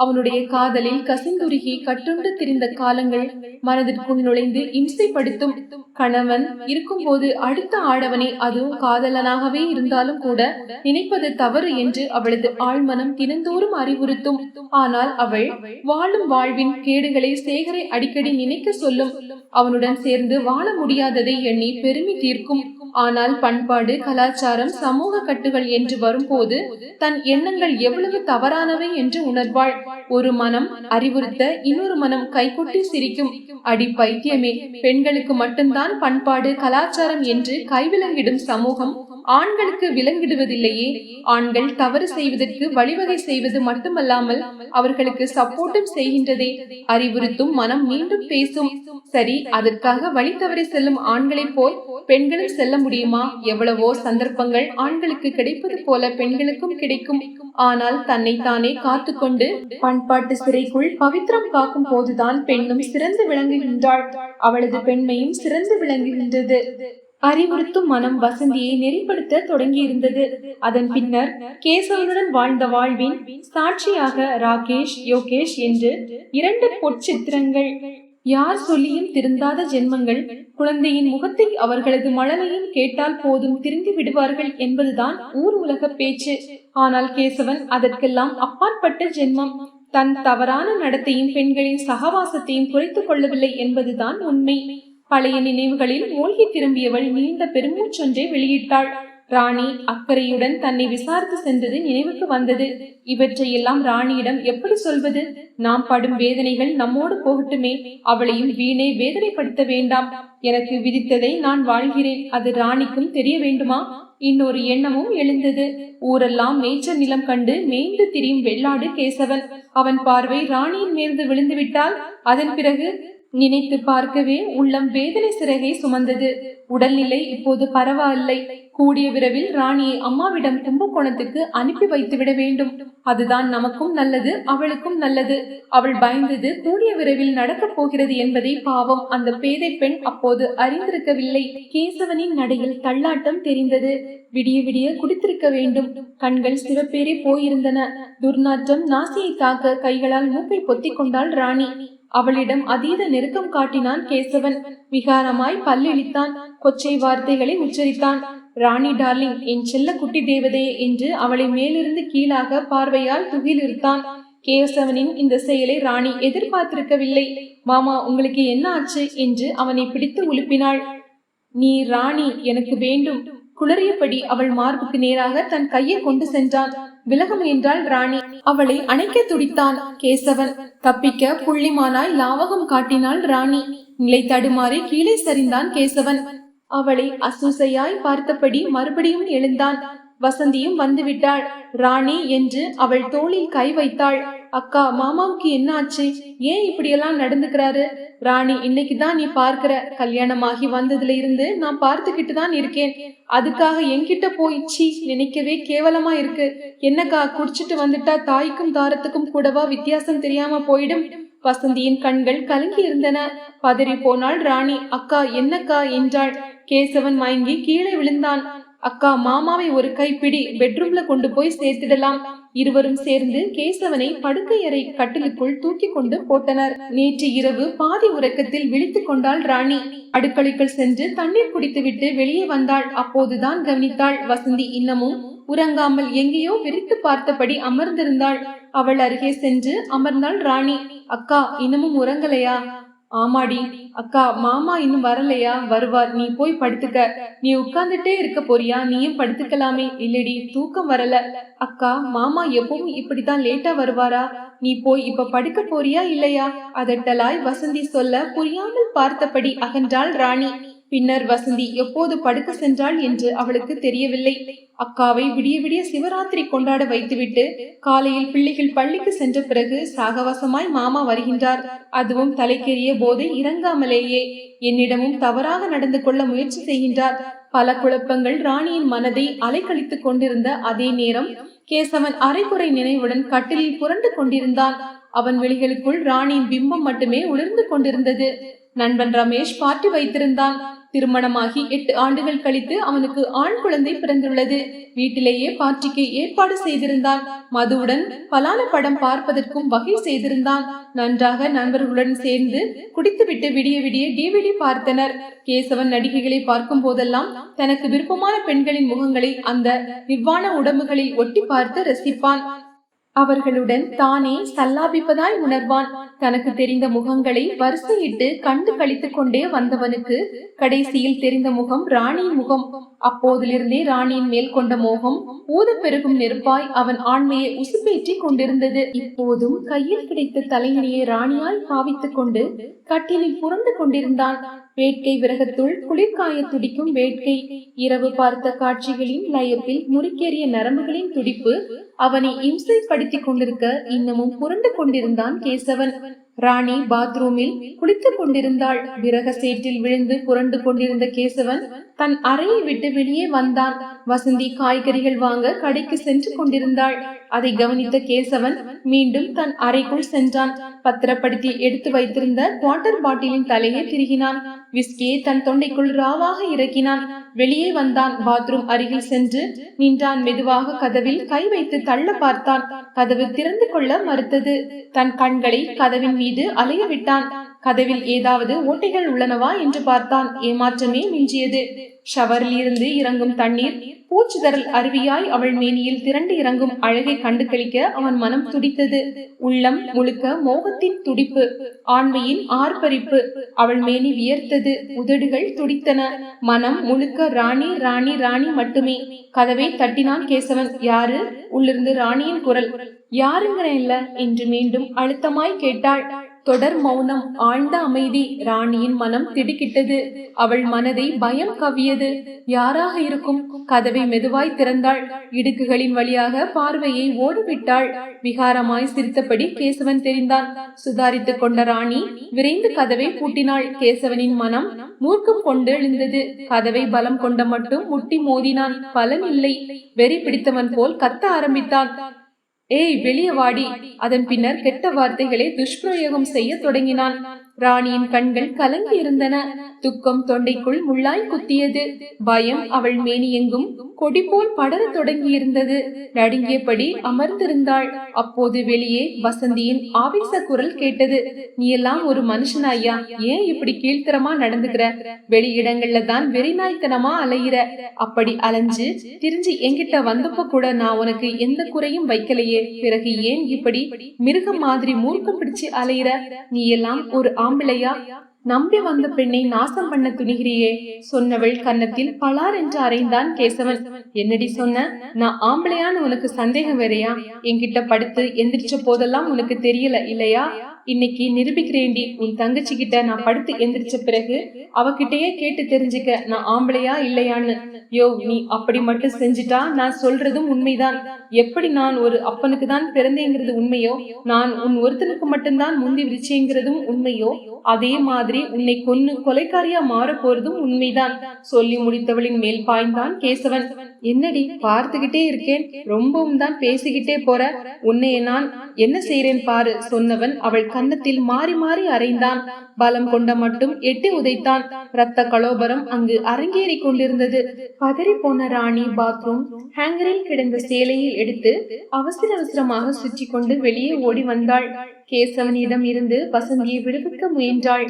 அவனுடைய காதலில் கசிந்துருகி கட்டுண்டு திரிந்த காலங்கள் மனதிற்குள் நுழைந்து இம்சைப்படுத்தும். கணவன் இருக்கும் போது அடுத்த ஆடவனை, அதுவும் காதலனாகவே இருந்தாலும் கூட, நினைப்பது தவறு என்று அவளது ஆழ்மனம் தினந்தோறும் அறிவுறுத்தும். ஆனால் அவள் வாழும் வாழ்வின் கேடுகளை சேகரை அடிக்கடி நினைக்க சொல்லும். அவனுடன் சேர்ந்து வாழ முடியாததை எண்ணி பெருமை தீர்க்கும். ஆனால் பண்பாடு, கலாச்சாரம், சமூக கட்டுகள் என்று வரும்போது தன் எண்ணங்கள் எவ்வளவு தவறானவை என்று உணர்வாள். ஒரு மனம் அறிவுறுத்த இன்னொரு மனம் கைகொட்டி சிரிக்கும். அடி பைத்தியமே, பெண்களுக்கு மட்டும்தான் பண்பாடு, கலாச்சாரம் என்று கைவிலங்கிடும் சமூகம் ஆண்களுக்கு விலங்கிடுவதில்லையே. ஆண்கள் தவறு செய்வதற்கு வழிவகை செய்வது மட்டுமல்லாமல் அவர்களுக்கு சப்போர்ட்டும் செய்கின்றதே. அறிவுறுத்தும் மனம் மீண்டும் பேசும். சரி, அதற்காக வழி தவறி செல்லும் ஆண்களைப் போல் பெண்களும் செல்ல முடியுமா? எவ்வளவோ சந்தர்ப்பங்கள் ஆண்களுக்கு கிடைப்பது போல பெண்களுக்கும் கிடைக்கும். ஆனால் தன்னைத்தானே காத்துக்கொண்டு பண்பாட்டு சிறைக்குள் பவித்திரம் காக்கும் போதுதான் பெண்ணும் சிறந்து விளங்குகின்றாள். அவளது பெண்மையும் சிறந்து விளங்குகின்றது. அறிவுறுத்தும் மனம் வசந்தியை நெறிப்படுத்த தொடங்கியிருந்தது. அதன் பின்னர் கேசவனுடன் வாழ்ந்த வாழ்வின் சாட்சியாக ராகேஷ், யோகேஷ் என்று 2 பொற்சித்திரங்கள். யார் சொல்லியும் திருந்தாத ஜென்மங்கள். குழந்தையின் முகத்தை அவர்களது மழலையும் கேட்டால் போதும் திருந்தி விடுவார்கள் என்பதுதான் ஊர் உலக பேச்சு. ஆனால் கேசவன் அதற்கெல்லாம் அப்பாற்பட்ட ஜென்மம். தன் தவறான நடத்தையும் பெண்களின் சகவாசத்தையும் குறைத்துக் கொள்ளவில்லை என்பதுதான் உண்மை. பழைய நினைவுகளில் மூழ்கி திரும்பியவள் நீண்ட பெருமூச்சொன்றை வெளியிட்டாள். ராணி அக்கறையுடன் தன்னை விசாரித்து சென்றது நினைவுக்கு வந்தது. இவற்றையெல்லாம் ராணியிடம் எப்படி சொல்வது? நாம் படும் வேதனைகள் நம்மோடு போகட்டுமே, அவளையும் வீணே வேதனைப்படுத்த வேண்டாம். எனக்கு விதித்ததை நான் வாழ்கிறேன், அது ராணிக்கும் தெரிய வேண்டுமா? இன்னொரு எண்ணமும் எழுந்தது. ஊரெல்லாம் மேய்ச்சல் நிலம் கண்டு மேய்ந்து திரியும் வெள்ளாடு கேசவன். அவன் பார்வை ராணியின் மேலிருந்து விழுந்து விட்டால் அதன் பிறகு நினைத்து பார்க்கவே உள்ளம் வேதனை சிறகை சுமந்தது. உடல்நிலை இப்போது பரவாயில்லை. கூடிய விரைவில் ராணியை அம்மாவிடம் கும்பகோணத்துக்கு அனுப்பி வைத்து விட வேண்டும். அதுதான் நமக்கும் நல்லது, அவளுக்கும் நல்லது. அவள் பயந்தது கூடிய விரைவில் நடக்கப் போகிறது என்பதை பாவம் அந்த பேதை பெண் அப்போது அறிந்திருக்கவில்லை. கேசவனின் நடையில் தள்ளாட்டம் தெரிந்தது. விடிய விடிய குடித்திருக்க வேண்டும். கண்கள் சிவப்பேறி போயிருந்தன. துர்நாற்றம் நாசியை தாக்க கைகளால் மூக்கை பொத்திக் கொண்டாள் ராணி. அவளிடம் அதீத நெருக்கம் காட்டினான் கேசவன். விகாரமாய் பல்லிழித்தான். கொச்சை வார்த்தைகளை உச்சரித்தான். ராணி டார்லிங், என் செல்ல குட்டி தேவதையே என்று அவளை மேலிருந்து கீழாக பார்வையால் துகிலிருத்தான். கேசவனின் இந்த செயலை ராணி எதிர்பார்த்திருக்கவில்லை. மாமா, உங்களுக்கு என்ன ஆச்சு என்று அவனை பிடித்து உலுப்பினாள். நீ ராணி, எனக்கு வேண்டும். குளறியபடி அவள் மார்புக்கு நேராக தன் கையை கொண்டு சென்றான். விலக முயன்றாள் ராணி. அவளை அணைக்க துடித்தான் கேசவன். தப்பிக்க புள்ளிமானாய் லாவகம் காட்டினாள் ராணி. நிலை தடுமாறி கீழே சரிந்தான் கேசவன். அவளை அசூசையாய் பார்த்தபடி மறுபடியும் எழுந்தான். வசந்தியும் வந்துவிட்டாள். ராணி என்று அவள் தோளில் கை வைத்தாள். அக்கா, மாமாவுக்கு என்ன ஆச்சு? ஏன் இப்படியெல்லாம் நடந்துக்கிறாரு? ராணி, இன்னைக்குதான் நீ பார்க்கிற. கல்யாணமாகி வந்ததுல இருந்து நான் பார்த்துக்கிட்டு தான் இருக்கேன். அதுக்காக என்கிட்ட போயிடுச்சு நினைக்கவே கேவலமா இருக்கு. என்னக்கா, குடிச்சிட்டு வந்துட்டா தாய்க்கும் தாரத்துக்கும் கூடவா வித்தியாசம் தெரியாம போயிடும்? வசந்தியின் கண்கள் கலங்கி இருந்தன. பதறி போனாள் ராணி. அக்கா, என்னக்கா என்றாள். கேசவன் மயங்கி கீழே விழுந்தான். அக்கா, மாமாவை ஒரு கைப்பிடி பெட்ரூம்ல கொண்டு போய் சேர்த்திடலாம். இருவரும் சேர்ந்து கேசவனை படுக்கை அறை கட்டிலுக்குள் தூக்கி கொண்டு போட்டனர். நேற்று இரவு பாதி உறக்கத்தில் விழித்துக் கொண்டாள் ராணி. அடுக்களைக்குள் சென்று தண்ணீர் குடித்துவிட்டு வெளியே வந்தாள். அப்போதுதான் கவனித்தாள், வசந்தி இன்னமும் உறங்காமல் எங்கேயோ விரித்து பார்த்தபடி அமர்ந்திருந்தாள். அவள் அருகே சென்று அமர்ந்தாள் ராணி. அக்கா, இன்னமும் உறங்கலையா? ஆமாடி. அக்கா, மாமா இன்னும் வரலையா? வருவார், நீ போய் படுத்துக்க. நீ உட்கார்ந்துட்டே இருக்க போறியா? நீயும் படுத்துக்கலாமே. இல்லடி, தூக்கம் வரல. அக்கா, மாமா எப்பவும் இப்படித்தான் லேட்டா வருவாரா? நீ போய் இப்ப படுக்க போறியா இல்லையா? அதட்டலாய் வசந்தி சொல்ல புரியாமல் பார்த்தபடி அகன்றாள் ராணி. பின்னர் வசந்தி எப்போது படுக்க சென்றாள் என்று அவளுக்கு தெரியவில்லை. அக்காவை விடிய விடிய சிவராத்திரி கொண்டாட வைத்துவிட்டு காலையில் பிள்ளைகள் பள்ளிக்கு சென்ற பிறகு சாகவசமாய் மாமா வருகின்றார். அதுவும் தலைக்கெறிய போது இறங்காமலேயே. என்னிடமும் தவறாக நடந்து கொள்ள முயற்சி செய்கின்றார். பல குழப்பங்கள் ராணியின் மனதை அலைக்கழித்துக் கொண்டிருந்த அதே நேரம் கேசவன் அரைக்குறை நினைவுடன் கட்டிலில் புரண்டு கொண்டிருந்தான். அவன் விழிகளுக்குள் ராணியின் பிம்பம் மட்டுமே உணர்ந்து கொண்டிருந்தது. நண்பன் ரமேஷ் பார்ட்டி வைத்திருந்தான். திருமணமாகி 8 ஆண்டுகள் கழித்து அவனுக்கு ஆண் குழந்தை பிறந்துள்ளது. வீட்டிலேயே பார்ட்டிக்கு ஏற்பாடு செய்திருந்தான். மதுவுடன் பலான படம் பார்ப்பதற்கும் வகை செய்திருந்தான். நன்றாக நண்பர்களுடன் சேர்ந்து குடித்துவிட்டு விடிய விடிய டிவிடி பார்த்தனர். கேசவன் நடிகைகளை பார்க்கும் போதெல்லாம் தனக்கு விருப்பமான பெண்களின் முகங்களை அந்த நிர்வாண உடம்புகளில் ஒட்டி பார்த்து ரசிப்பான். அவர்களுடன் தானே சல்லாபிப்பதாய் உணர்வான். தனக்கு தெரிந்த முகங்களை வரிசையிட்டு கண்டு கழித்துக் கொண்டே வந்தவனுக்கு கடைசியில் தெரிந்த முகம் ராணியின் முகம். அப்போதிலிருந்தே ராணியின் மேல் கொண்ட மோகம் ஊத பெருகும் நெருப்பாய் அவன் ஆண்மையை உசுப்பேற்றி கொண்டிருந்தது. இப்போதும் கையில் கிடைத்த தலையணியை ராணியால் பாவித்துக் கொண்டு கட்டிலில் புரண்டு கொண்டிருந்தான். வேட்கை விரகத்துள் குளிர்காய துடிக்கும் வேட்கை. இரவு பார்த்த காட்சிகளின் லயப்பில் முறுக்கேறிய நரம்புகளின் துடிப்பு அவனை இம்சைப்படுத்திக் கொண்டிருக்க இன்னமும் புரண்டு கொண்டிருந்தான் கேசவன். ராணி பாத்ரூமில் குளித்துக் கொண்டிருந்தாள். விரக சேற்றில் விழுந்து புரண்டு கொண்டிருந்த கேசவன் தன் அறையை விட்டு வெளியே வந்தான். வசந்தி காய்கறிகள் வாங்க கடைக்கு சென்று கொண்டிருந்தாள். அதை கவனித்த கேசவன் மீண்டும் தன் அறைக்குள் சென்றான். பத்திரப்படுத்தி எடுத்து வைத்திருந்த வாட்டர் பாட்டிலின் தலையை திருகினான். விஸ்கியை தன் தொண்டைக்குள் ராவாக இறக்கினான். வெளியே வந்தான். பாத்ரூம் அருகில் சென்று நின்றான். மெதுவாக கதவில் கை வைத்து தள்ள பார்த்தான். கதவு திறந்து கொள்ள மறுத்தது. தன் கண்களை கதவின் மீது அலைய விட்டான். கதவில் ஏதாவது ஓட்டைகள் உள்ளனவா என்று பார்த்தான். ஏமாற்றமே மிஞ்சியது. ஷவரில் இருந்து இறங்கும் தண்ணீர் பூச்சிதறல் அருவியாய் அவள் மேனியில் திரண்டு இறங்கும் அழகை கண்டு கழிக்க அவன் மனம் துடித்தது. உள்ளம் முழுக்க மோகத்தின் துடிப்பு, ஆண்மையின் ஆர்ப்பரிப்பு. அவள் மேனி வியர்த்தது. உதடுகள் துடித்தன. மனம் முழுக்க ராணி ராணி ராணி மட்டுமே. கதவை தட்டினான் கேசவன். யாரு? உள்ளிருந்து ராணியின் குரல். யாருங்கிறேன் இல்ல என்று மீண்டும் அழுத்தமாய் கேட்டாள். தொடர் மௌனம், ஆழ்ந்த அமைதி. ராணியின் மனம் திடுக்கிட்டது. அவள் மனதை பயம் கவ்வியது. யாராக இருக்கும்? கதவை மெதுவாய் திறந்தாள். இடுக்குகளின் வழியாக பார்வையை ஓடிவிட்டாள். விகாரமாய் சிரித்தபடி கேசவன் தெரிந்தான். சுதாரித்துக் கொண்ட ராணி விரைந்து கதவை பூட்டினாள். கேசவனின் மனம் மூர்க்கம் கொண்டு எழுந்தது. கதவை பலம் கொண்ட மட்டும் முட்டி மோதினான். பலன் இல்லை. வெறி பிடித்தவன் போல் கத்த ஆரம்பித்தான். ஏய், வெளியே வாடி. அதன் பின்னர் கெட்ட வார்த்தைகளை துஷ்பிரயோகம் செய்ய தொடங்கினான். ராணியின் கண்கள் கலங்கி இருந்தன. துக்கம் தொண்டைக்குள் முள்ளாய் குத்தியது. பயம் அவள் மேனி எங்கும் கொடி போல் படர தொடங்கி இருந்தது. நடுங்கியபடி அமர்ந்திருந்தாள். அப்போது வெளியே வசந்தியின் ஆவேச குரல் கேட்டது. நீ எல்லாம் ஒரு மனுஷனாயா? ஏன் இப்படி கீழ்த்தரமா நடந்துக்கிற? வெளி இடங்கள்ல தான் வெறிநாய்த்தனமா அலையிற. அப்படி அலைஞ்சு திரிஞ்சு என்கிட்ட வந்தப்ப கூட நான் உனக்கு எந்த குறையும் வைக்கலையே. பிறகு ஏன் இப்படி மிருகம் மாதிரி மூர்க்கம் பிடிச்சு அலையிற? நீ எல்லாம் ஒரு ஆம்பளையா? நம்பி வந்த பெண்ணை நாசம் பண்ண துணிகிறியே. சொன்னவள் கன்னத்தில் பலார் என்று அறைந்தான் கேசவன். என்னடி சொன்ன? நான் ஆம்பளையான்னு உனக்கு சந்தேகம் வேறையா? என்கிட்ட படுத்து எந்திரிச்ச போதெல்லாம் உனக்கு தெரியல இல்லையா? இன்னைக்கு நிரூபிக்கிறேன்டி. உன் தங்கச்சி கிட்ட நான் படுத்து எந்திரிச்ச பிறகு அவகிட்டயே கேட்டு தெரிஞ்சுக்க நான் ஆம்பளையா இல்லையான்னு. யோ, நீ அப்படி மட்டும் செஞ்சுட்டா நான் சொல்றதும் உண்மைதான். எப்படி நான் ஒரு அப்பனுக்கு தான் பிறந்தேங்கிறது உண்மையோ, நான் உன் ஒருத்தனுக்கு மட்டும்தான் முந்தி விரிச்சேங்கிறதும் உண்மையோ, அதே மாதிரி உன்னை கொன்னு கொலைக்காரியா மாற போறதும் உண்மைதான். சொல்லி முடித்தவளின் மேல் பாய்ந்தான் கேசவன். என்னடி பார்த்துக்கிட்டே இருக்கேன், ரொம்பவும் தான் பேசிக்கிட்டே போற. உன்னைய நான் என்ன செய்யறேன் பாரு. சொன்னவன் அவள் கன்னத்தில் மாறி மாறி அறைந்தான். பலம் கொண்ட மட்டும் எட்டி உதைத்தான். இரத்த கலோபரம் அங்கு அரங்கேறி கொண்டிருந்தது. பதறி போன ராணி பாத்ரூம் ஹேங்கரில் கிடந்த சேலையை எடுத்து அவசர அவசரமாக சுற்றி கொண்டு வெளியே ஓடி வந்தாள். கேசவனிடம் இருந்து வசந்தியை விடுவிக்க முயன்றாள்.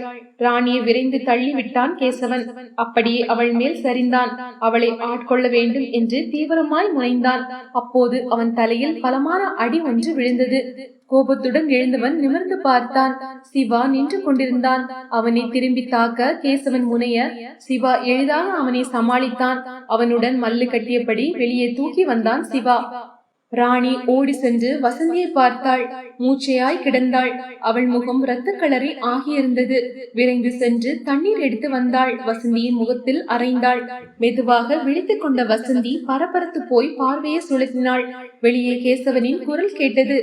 ராணியை விரைந்து தள்ளிவிட்டான் கேசவன். அப்படியே அவள் மேல் சரிந்தான். அவளை ஆட்கொள்ள வேண்டும் என்று தீவிரமாய் முனைந்தான். அப்போது அவன் தலையில் பலமான அடி ஒன்று விழுந்தது. கோபத்துடன் எழுந்தவன் நிமிர்ந்து பார்த்தான். சிவா நின்று கொண்டிருந்தான். அவனை திரும்பி தாக்க கேசவன் முனைய சிவா எளிதாக அவனை சமாளித்தான். அவனுடன் மல்லு கட்டியபடி வெளியே தூக்கி வந்தான் சிவா. ராணி ஓடி சென்று வசந்தியை பார்த்தாள். மூச்சையாய் கிடந்தாள். அவள் முகம் இரத்த கலரி ஆகியிருந்தது. விரைந்து சென்று தண்ணீர் எடுத்து வந்தாள். வசந்தியின் முகத்தில் அரைந்தாள். மெதுவாக விழித்துக் கொண்ட வசந்தி பரபரத்து போய் பார்வையை சுழற்றினாள். வெளியே கேசவனின் குரல் கேட்டது.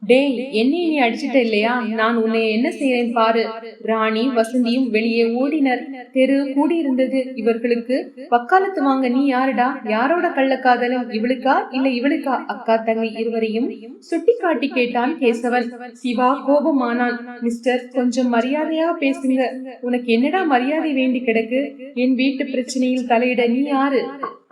டேய், என்னை நீ அடிச்சிட்ட இல்லையா? நான் உன்னை என்ன செய்யறேன் பாரு. ராணி வசந்தியும் வெளியே ஓடினர். தெரு கூடியிருந்தது. இவர்களுக்கு வக்காலத்து வாங்க நீ யாருடா? யாரோட கள்ளக்காதலும்? இவளுக்கா இல்ல இவளுக்கா? அக்கா தங்கை இருவரையும் சுட்டி காட்டி கேட்டான் கேசவன். சிவா கோபமானான். மிஸ்டர், கொஞ்சம் மரியாதையா பேசுங்க. உனக்கு என்னடா மரியாதை வேண்டி கிடக்கு? என் வீட்டு பிரச்சனையில் தலையிட நீ யாரு?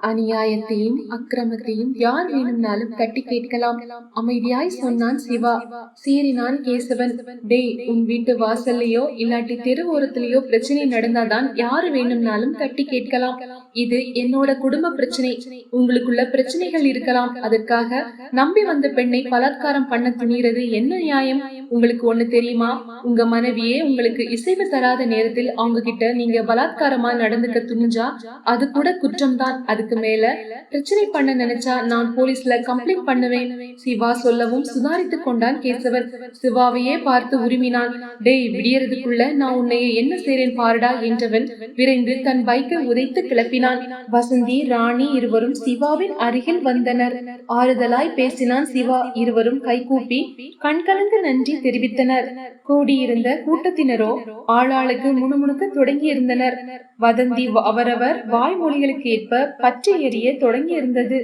அநியாயத்தையும் அக்கிரமத்தையும் யார் வேணும்னாலும் தட்டி கேட்கலாம். அமைதியாய் சொன்னான் சிவா. சீறினான் கேசவன். டேய், உன் வீட்டு வாசல்லையோ இல்லாட்டி தெரு ஓரத்திலேயோ பிரச்சனை நடந்தாதான் யாரு வேணும்னாலும் தட்டி கேட்கலாம். இது என்னோட குடும்ப பிரச்சனை. உங்களுக்குள்ள பிரச்சனைகள் இருக்கலாம், அதற்காக நம்பி வந்த பெண்ணை பலாத்காரம் பண்ண துணிறது என்ன நியாயம்? உங்களுக்கு ஒண்ணு தெரியுமா? உங்க மனைவியே உங்களுக்கு இசைவு தராத நேரத்தில் அவங்க கிட்ட நீங்க பலாத்காரமா நடந்துக்க துணிஞ்சா அது கூட குற்றம்தான். அதுக்கு மேல பிரச்சனை பண்ண நினைச்சா நான் போலீஸ்ல கம்ப்ளைண்ட் பண்ணுவேன். சிவா சொல்லவும் சுதாரித்துக் கொண்டான் கேசவன். சிவாவையே பார்த்து உரிமினான். டேய், விடியறதுக்குள்ள நான் உன்னைய என்ன செய்றேன் பாருடா என்றவன் விரைந்து தன் பைக்கை உதைத்து கிளப்பினான். வசந்தி, ராணி இருவரும் சிவாவின் அருகில் வந்தனர். ஆறுதலாய் பேசினான் சிவா. இருவரும் கைகூப்பி கண்கலந்து நன்றி தெரிவித்தனர். கூடியிருந்த கூட்டத்தினரோ ஆளாளுக்கு முணுமுணுக்க தொடங்கி இருந்தனர். வதந்தி அவரவர் வாய்மொழிகளுக்கு ஏற்ப பற்றி எறிய தொடங்கி இருந்தது.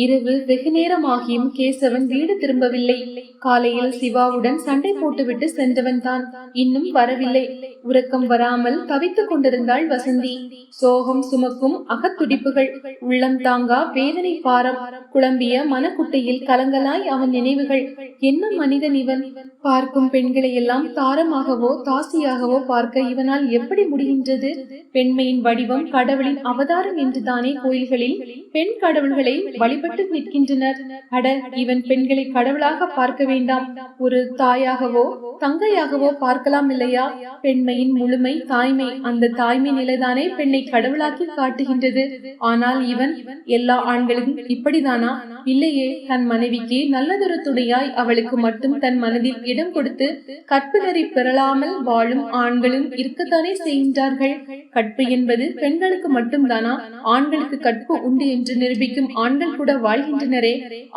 இரவு வெகு நேரமாகியும் கேசவன் வீடு திரும்பவில்லை. காலையில் சிவாவுடன் சண்டை போட்டுவிட்டு சென்றவன் தான் இன்னும் வரவில்லை. உறக்கம் வராமல் தவித்துக் கொண்டிருந்தாள் வசந்தி. சோகம் சுமக்கும் அகத்துடிப்புகள், உள்ளம் தாங்கா வேதனை பாரம், குழம்பிய மனக்குட்டையில் கலங்கலாய் அவன் நினைவுகள். என்ன மனிதன் இவன்? பார்க்கும் பெண்களை எல்லாம் தாரமாகவோ தாசியாகவோ பார்க்க இவனால் எப்படி முடிகின்றது? பெண்மையின் வடிவம் கடவுளின் அவதாரம் என்றுதானே கோயில்களில் பெண் கடவுள்களை வழிபட்டு நிற்கின்றனர். அட, இவன் பெண்களை கடவுளாக பார்க்க வேண்டாம், ஒரு தாயாகவோ தங்கையாகவோ பார்க்கலாம் இல்லையா? பெண்மையின் முழுமை தாய்மை. அந்த தாய்மை நிலைதானே பெண்ணை கடவுளாக்கி காட்டுகின்றது. ஆனால் இவன் எல்லா ஆண்களும் இப்படிதானா? இல்லையே. தன் மனைவிக்கு நல்லதொரு துணையாய் அவளுக்கு மட்டும் தன் மனதில் இடம் கொடுத்து கற்பு நெறி பெறலாமல் வாழும் ஆண்களும் இருக்கத்தானே செய்கின்றார்கள். கற்பு என்பது பெண்களுக்கு மட்டும்தானா? ஆண்களுக்கு கற்பு உண்டு என்று நிரூபிக்கும் ஆண்கள் கூட வாழ்கின்றனரே.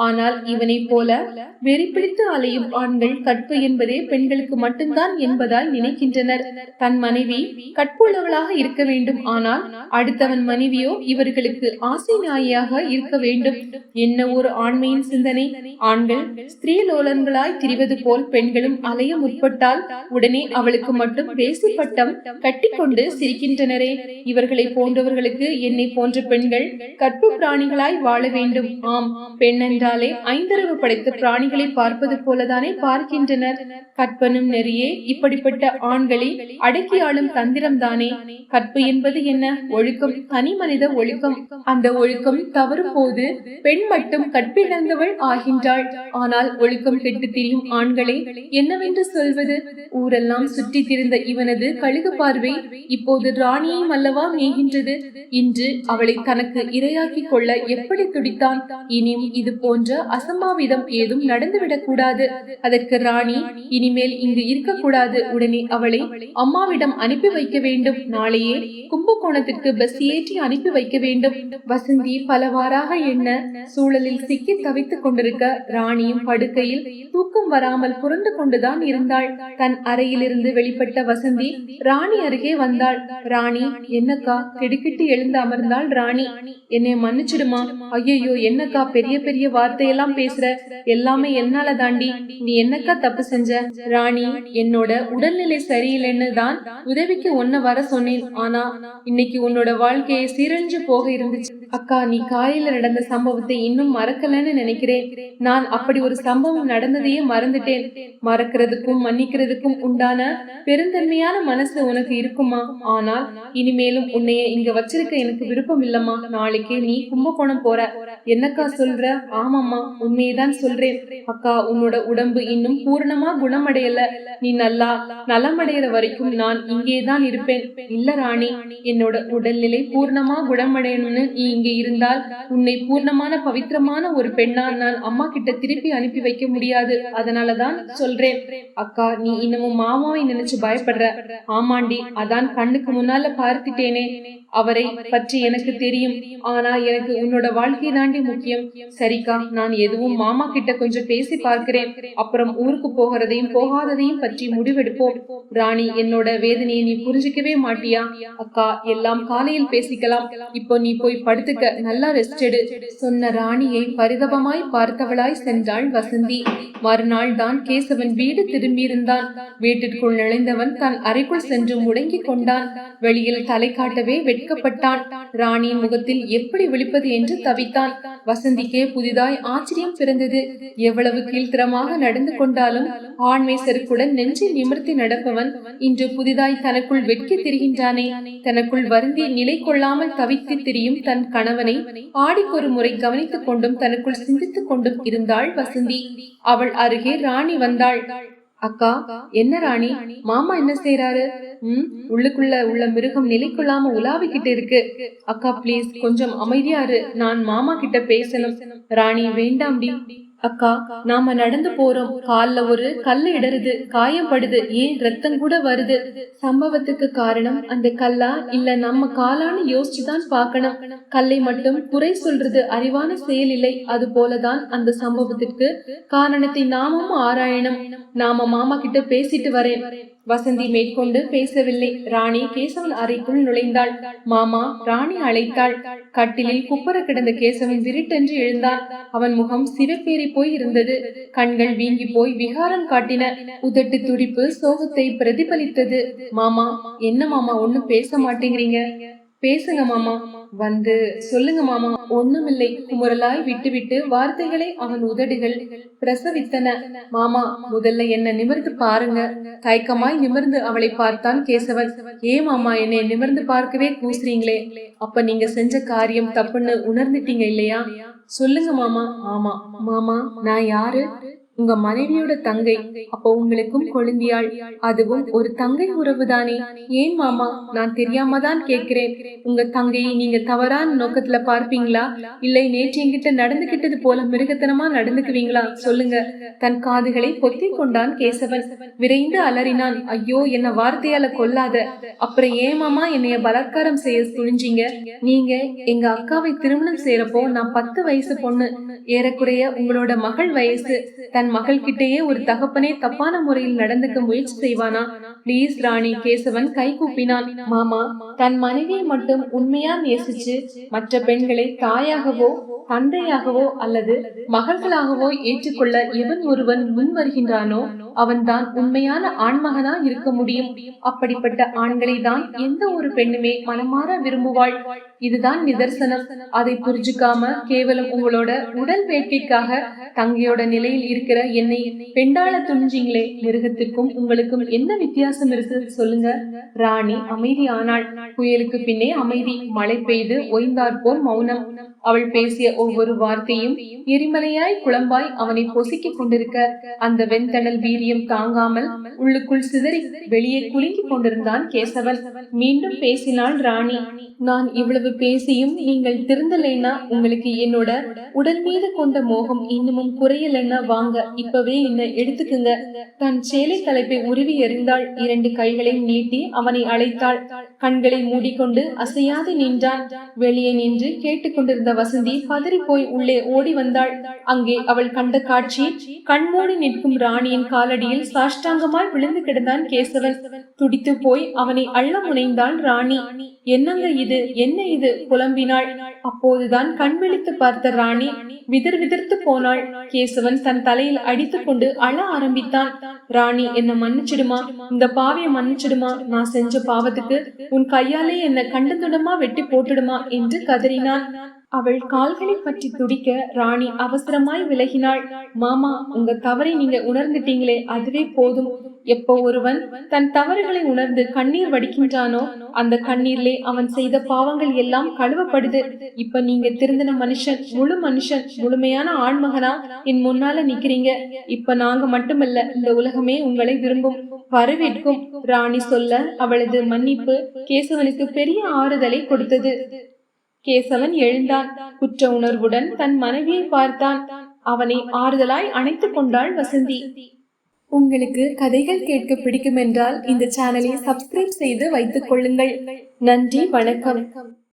ஆனால் இவனை போல வெறி பிடித்து அலையும் ஆண்கள் கற்பு என்பதே பெண்களுக்கு மட்டும்தான் என்பதாய் நினைக்கின்றனர். தன் மனைவி கற்புள்ளவளாக இருக்க வேண்டும், ஆனால் அடுத்தவன் மனைவியோ இவர்களுக்கு ஆசை நாயாக இருக்க வேண்டும். என்ன ஒரு ஆண்மையின் சிந்தனை! ஆண்கள் ஸ்திரீலோலன்களாய் திரிவது போல் பெண்களும் அலைய முற்பட்டால் உடனே அவளுக்கு மட்டும் வேசி பட்டம் கட்டிக்கொண்டு சிரிக்கின்றனரே. இவர்களை போன்றவர்களுக்கு என்னை போன்ற பெண்கள் கற்பு பிராணிகளாய் வாழ வேண்டும். ஆம், பெண் என்றாலே ஐந்தறிவு படைத்த பிராணிகளை பார்ப்பது போலதானே பார்க்கின்றனர். கற்பனும் நெறியே இப்படிப்பட்ட ஆண்களை அடக்கி ஆளும் தந்திரம் தானே. கற்பு என்பது என்ன? ஒழுக்கம், தனி மனித ஒழுக்கம். அந்த ஒழுக்கம் தவறும் போது பெண் மட்டும் கற்பிழந்தவள் ஆகின்றாள். ஆனால் ஒழுக்கம் கெட்டு திரியும் ஆண்களை என்னவென்று சொல்வது? ஊரெல்லாம் சுற்றி திரிந்த இவனது கழுகு பார்வை இப்போது ராணியை அல்லவா மேய்கின்றது. இன்று அவளை தனக்கு இரையாக்கி கொள்ள எப்படி துடித்தான்! இனியும் இது போன்ற அசம்பாவிதம் ஏதும் நடந்துவிடக் கூடாது. அதற்கு ராணி இனிமேல் இங்கு இருக்கக்கூடாது. உடனே அவளை அம்மாவிடம் அனுப்பி வைக்க வேண்டும். நாளையே கும்பகோணத்திற்கு பஸ் ஏற்றி அனுப்பி வைக்க வேண்டும். வசந்தி பலவாறாக எண்ண சூழலில் சிக்கி தவித்துக் கொண்டிருக்க ராணியும் படுக்கையில் தூக்கம் வராமல் புரண்டு கொண்டுதான் இருந்தாள். தன் அறையிலிருந்து வெளிப்பட்ட வசந்தி ராணி அருகே வந்தாள். ராணி, என்னக்கா? திடுக்கிட்டு எழுந்து அமர்ந்தாள் ராணி. என்னை மன்னிச்சிடுமா? ஐயோ, என்னக்கா பெரிய பெரிய வார்த்தையெல்லாம் பேசுற? எல்லாமே என்னால தாண்டி. நீ என்னக்கா தப்பு செஞ்ச? ராணி, என்னோட உடல்நிலை சரியில்லைன்னு தான் உதவிக்கு ஒன்ன வர சொன்னேன். ஆனா இன்னைக்கு உன்னோட வாழ்க்கையை சீரழிஞ்சு போக இருந்துச்சு. அக்கா, நீ காலையில நடந்த சம்பவத்தை இன்னும் மறக்கலன்னு நினைக்கிறேன். நான் அப்படி ஒரு சம்பவம் நடந்ததையே மறந்துட்டேன். மறக்கிறதுக்கும் மன்னிக்கிறதுக்கும் உண்டான பெருந்தன்மையான மனசு உனக்கு இருக்குமா? ஆனால் இனிமேலும் உன்னைய இங்க வச்சிருக்க எனக்கு விருப்பம் இல்லம்மா. நாளைக்கு நீ கும்பகோணம் போற. என்னக்கா சொல்ற? ஆமாம்மா, உண்மையேதான் சொல்றேன். அக்கா, உன்னோட உடம்பு இன்னும் பூரணமா குணமடையல. நீ நல்லா நலமடைகிற வரைக்கும் நான் இங்கேதான் இருப்பேன். இல்ல ராணி, என்னோட உடல்நிலை பூர்ணமா குணமடையணும்னு நீ இங்கே இருந்தால் உன்னை பூர்ணமான பவித்திரமான ஒரு பெண்ணா நான் அம்மா கிட்ட திருப்பி அனுப்பி வைக்க முடியாது. அதனாலதான் சொல்றேன். அக்கா, நீ இன்னமும் மாமாவை நினைச்சு பயப்படுற? ஆமாண்டி, அதான் கண்ணுக்கு முன்னால பார்த்துட்டேனே. அவரை பற்றி எனக்கு தெரியும். ஆனா எனக்கு உன்னோட வாழ்க்கை தாண்டி முக்கியம். சரிக்கா, நான் எதுவும் மாமா கிட்ட கொஞ்சம் பேசி பார்க்கிறேன். அப்புறம் ஊருக்கு போகிறதையும் போகாததையும் பற்றி முடிவெடுப்போம். ராணி, என்னோட வேதனையை நீ புரிஞ்சுக்கவே மாட்டியா? அக்கா, எல்லாம் காலையில் பேசிக்கலாம். இப்போ நீ போய் படுத்து படுத்துக்க, நல்லா ரெஸ்ட் எடு சொன்ன ராணியை பரிதபமாய் பார்த்தவளாய் சென்றாள் வசந்தி. மறுநாள் தான் கேசவன் வீடு திரும்பியிருந்தான். வீட்டிற்குள் நுழைந்தவன் தன் அறைக்குள் சென்று முடங்கிக் கொண்டான். வெளியில் தலை காட்டவே வெட்கப்பட்டான். ராணியின் முகத்தில் எப்படி விழிப்பது என்று தவித்தான். வசந்திக்கே புதிதாய் ஆச்சரியம் பிறந்தது. எவ்வளவு கீழ்த்தரமாக நடந்து கொண்டாலும் ஆண்மை செருக்குடன் நெஞ்சை நிமிர்த்தி நடப்பவன் இன்று புதிதாய் தனக்குள் வெட்கி திரிகின்றானே. தனக்குள் வருந்தி நிலை கொள்ளாமல் தவித்து திரியும் தன் கணவனை ஆடிக்கொரு முறை கவனித்துக் கொண்டும் தனக்குள் சிந்தித்துக் கொண்டும் இருந்தாள் வசந்தி. அவள் அருகே ராணி வந்தாள். அக்கா, என்ன ராணி, மாமா என்ன செய்யறாரு? உள்ளுக்குள்ள உள்ள மிருகம் நிலை கொள்ளாம உலாவிக்கிட்டு இருக்கு. அக்கா பிளீஸ் கொஞ்சம் அமைதியாரு, நான் மாமா கிட்ட பேசணும். ராணி, வேண்டாம்டி. அக்கா, நாம நடந்து போறோம், கால்ல ஒரு கல்லு இடருது, காயப்படுது, ஏன் ரத்தம் கூட வருது. சம்பவத்துக்கு காரணம் அந்த கல்லா இல்ல நம்ம காலான்னு யோசிச்சுதான் பாக்கணும். கல்லை மட்டும் குறை சொல்றது அறிவான செயல் இல்லை. அது போலதான் அந்த சம்பவத்திற்கு காரணத்தை நாமும் ஆராயணும். நாம மாமா கிட்ட பேசிட்டு வரேன். வசந்தி மேற்கொண்டு பேசவில்லை. ராணி கேசவன் அறைக்குள் நுழைந்தாள். மாமா, ராணி அழைத்தாள். கட்டிலில் குப்பர கிடந்த கேசவன் விரிட்டென்று எழுந்தான். அவன் முகம் சிவப்பேறி போய் இருந்தது. கண்கள் வீங்கி போய் விகாரம் காட்டின. உதட்டு துடிப்பு சோகத்தை பிரதிபலித்தது. மாமா, என்ன மாமா ஒண்ணும் பேச மாட்டேங்கிறீங்க? பேசுங்க மாமா. வந்து சொல்லுங்க மாமா. ஒண்ணுமில்லை. குமுறலாய் விட்டு விட்டு வார்த்தைகளை அவன் உதடுகள் பிரசவித்தன. மாமா, முதல்ல என்ன நிமிர்ந்து பாருங்க. தயக்கமாய் நிமிர்ந்து அவளை பார்த்தான் கேசவன். ஏ மாமா, என்னை நிமிர்ந்து பார்க்கவே கூசுறீங்களே? அப்ப நீங்க செஞ்ச காரியம் தப்புன்னு உணர்ந்துட்டீங்க இல்லையா? சொல்லுங்க மாமா. ஆமா மாமா, நான் யாரு? உங்க மனைவியோட தங்கை. அப்போ உங்களுக்கும் கொழுந்தியாள், அதுவும் ஒரு தங்கை உறவுதானே? ஏன் மாமா, நான் தெரியாம தான் கேக்குறேன். உங்க தங்கையை நீங்க தவறான நோக்கத்துல பார்ப்பீங்களா, இல்லை நேற்று என்கிட்ட நடந்துகிட்டது போல மிருகத்தனமா நடந்துக்குவீங்களா? சொல்லுங்க. தன் காதுகளை பொத்தி கொண்டான் கேசவன். விரைந்து அலறினான். ஐயோ, என்ன வார்த்தையால கொல்லாத. அப்புறம் ஏன் மாமா என்னைய பலாத்காரம் செய்ய துணிஞ்சீங்க? நீங்க எங்க அக்காவை திருமணம் செய்யறப்போ நான் 10 வயசு பொண்ணு. ஏறக்குறைய உங்களோட மகள் வயசு. தன் மகள் கிட்டேயே ஒரு தகப்பனே தப்பான முறையில் நடந்துக்க முயற்சி செய்வானா? பிளீஸ் ராணி. கேசவன் கை கூப்பினான். மாமா, தன் மனைவியை மட்டும் உண்மையா நேசிச்சு மற்ற பெண்களை தாயாகவோ தந்தையாகவோ அல்லது மகள்களாகவோ ஏற்றுக்கொள்ள எவன் ஒருவன் முன் வருகின்றானோ அவன்தான் உண்மையான ஆண்மகனா இருக்க முடியும். அப்படிப்பட்ட ஆண்களை தான் எந்த ஒரு பெண்ணுமே மனமாற விரும்புவாள். இதுதான் நிதர்சனம். அதை புரிஞ்சுக்காம கேவலம் உங்களோட உடல் வேட்கைக்காக தங்கையோட நிலையில் இருக்கிற என்னை பெண்டாள துணிஞ்சிங்களே. மிருகத்திற்கும் உங்களுக்கும் என்ன வித்தியாசம் இருக்கு சொல்லுங்க. ராணி அமைதியானாள். புயலுக்கு பின்னே அமைதி. மழை பெய்து ஓய்ந்தாற்போல் மௌனம். அவள் பேசிய ஒவ்வொரு வார்த்தையும் எரிமலையாய் குழம்பாய் அவனை பொசுக்கிக் கொண்டிருக்க அந்த வெண்தணல் வீரியம் தாங்காமல் உள்ளுக்குள் சிதறி வெளியே குலுங்கி கொண்டிருந்தான் கேசவன். மீண்டும் பேசினாள் ராணி. நான் இவ்வளவு பேசியும் நீங்கள் திருந்தலைன்னா உங்களுக்கு என்னோட உடல் மீது கொண்ட மோகம் இன்னமும் குறையலன்னா வாங்க, இப்பவே என்ன எடுத்துக்குங்க. தன் சேலை தலைப்பை உருவி எறிந்தாள். 2 கைகளையும் நீட்டி அவனை அழைத்தாள். கண்களை மூடிக்கொண்டு அசையாது நின்றான். வெளியே நின்று கேட்டுக்கொண்டிருந்த வசந்தி பதறி போய் உள்ளே ஓடி வந்தாள். அங்கே அவள் கண்ட காட்சி, கண்மூடி நிற்கும் ராணியின் காலடியில் சாஷ்டாங்கமாய் விழுந்து கிடந்தான் கேசவன். துடித்து போய் அவனை அள்ள முனைந்தாள் ராணி. என்னங்க இது, என்ன இது புலம்பினாள். அப்போதுதான் கண் விழித்து பார்த்த ராணி விதிர் விதிர்த்து போனாள். கேசவன் தன் தலையில் அடித்துக் கொண்டு அழ ஆரம்பித்தான். ராணி, என்ன மன்னிச்சிடுமா, இந்த பாவிய மன்னிச்சிடுமா, நான் செஞ்ச பாவத்துக்கு உன் கையாலே என்ன கண்டந்துடமா வெட்டி போட்டுடுமா என்று கதறினான். அவள் கால்களை பற்றி துடிக்க ராணி அவசரமாய் விலகினாள். மாமா, உங்க தவறை நீங்க உணர்ந்துட்டீங்களே, அதுவே போதும். எப்போ ஒருவன் தன் தவறுகளை உணர்ந்து கண்ணீர் வடிக்கின்றானோ அந்த கண்ணீர்லே அவன் செய்த பாவங்கள் எல்லாம் கழுவப்படுது. இப்ப நீங்க திருந்தின மனுஷன், முழு மனுஷன், முழுமையான ஆண்மகனா என் முன்னால நிக்கிறீங்க. இப்ப நாங்க மட்டுமல்ல, இந்த உலகமே உங்களை விரும்பும், வரவேற்கும். ராணி சொல்ல அவளது மன்னிப்பு கேசவனுக்கு பெரிய ஆறுதலை கொடுத்தது. கேசவன் எழுந்தான். குற்ற உணர்வுடன் தன் மனைவியை பார்த்தான். அவனை ஆறுதலாய் அணைத்துக் கொண்டாள் வசந்தி. உங்களுக்கு கதைகள் கேட்க பிடிக்கும் என்றால் இந்த சேனலை சப்ஸ்கிரைப் செய்து வைத்துக் கொள்ளுங்கள். நன்றி, வணக்கம்.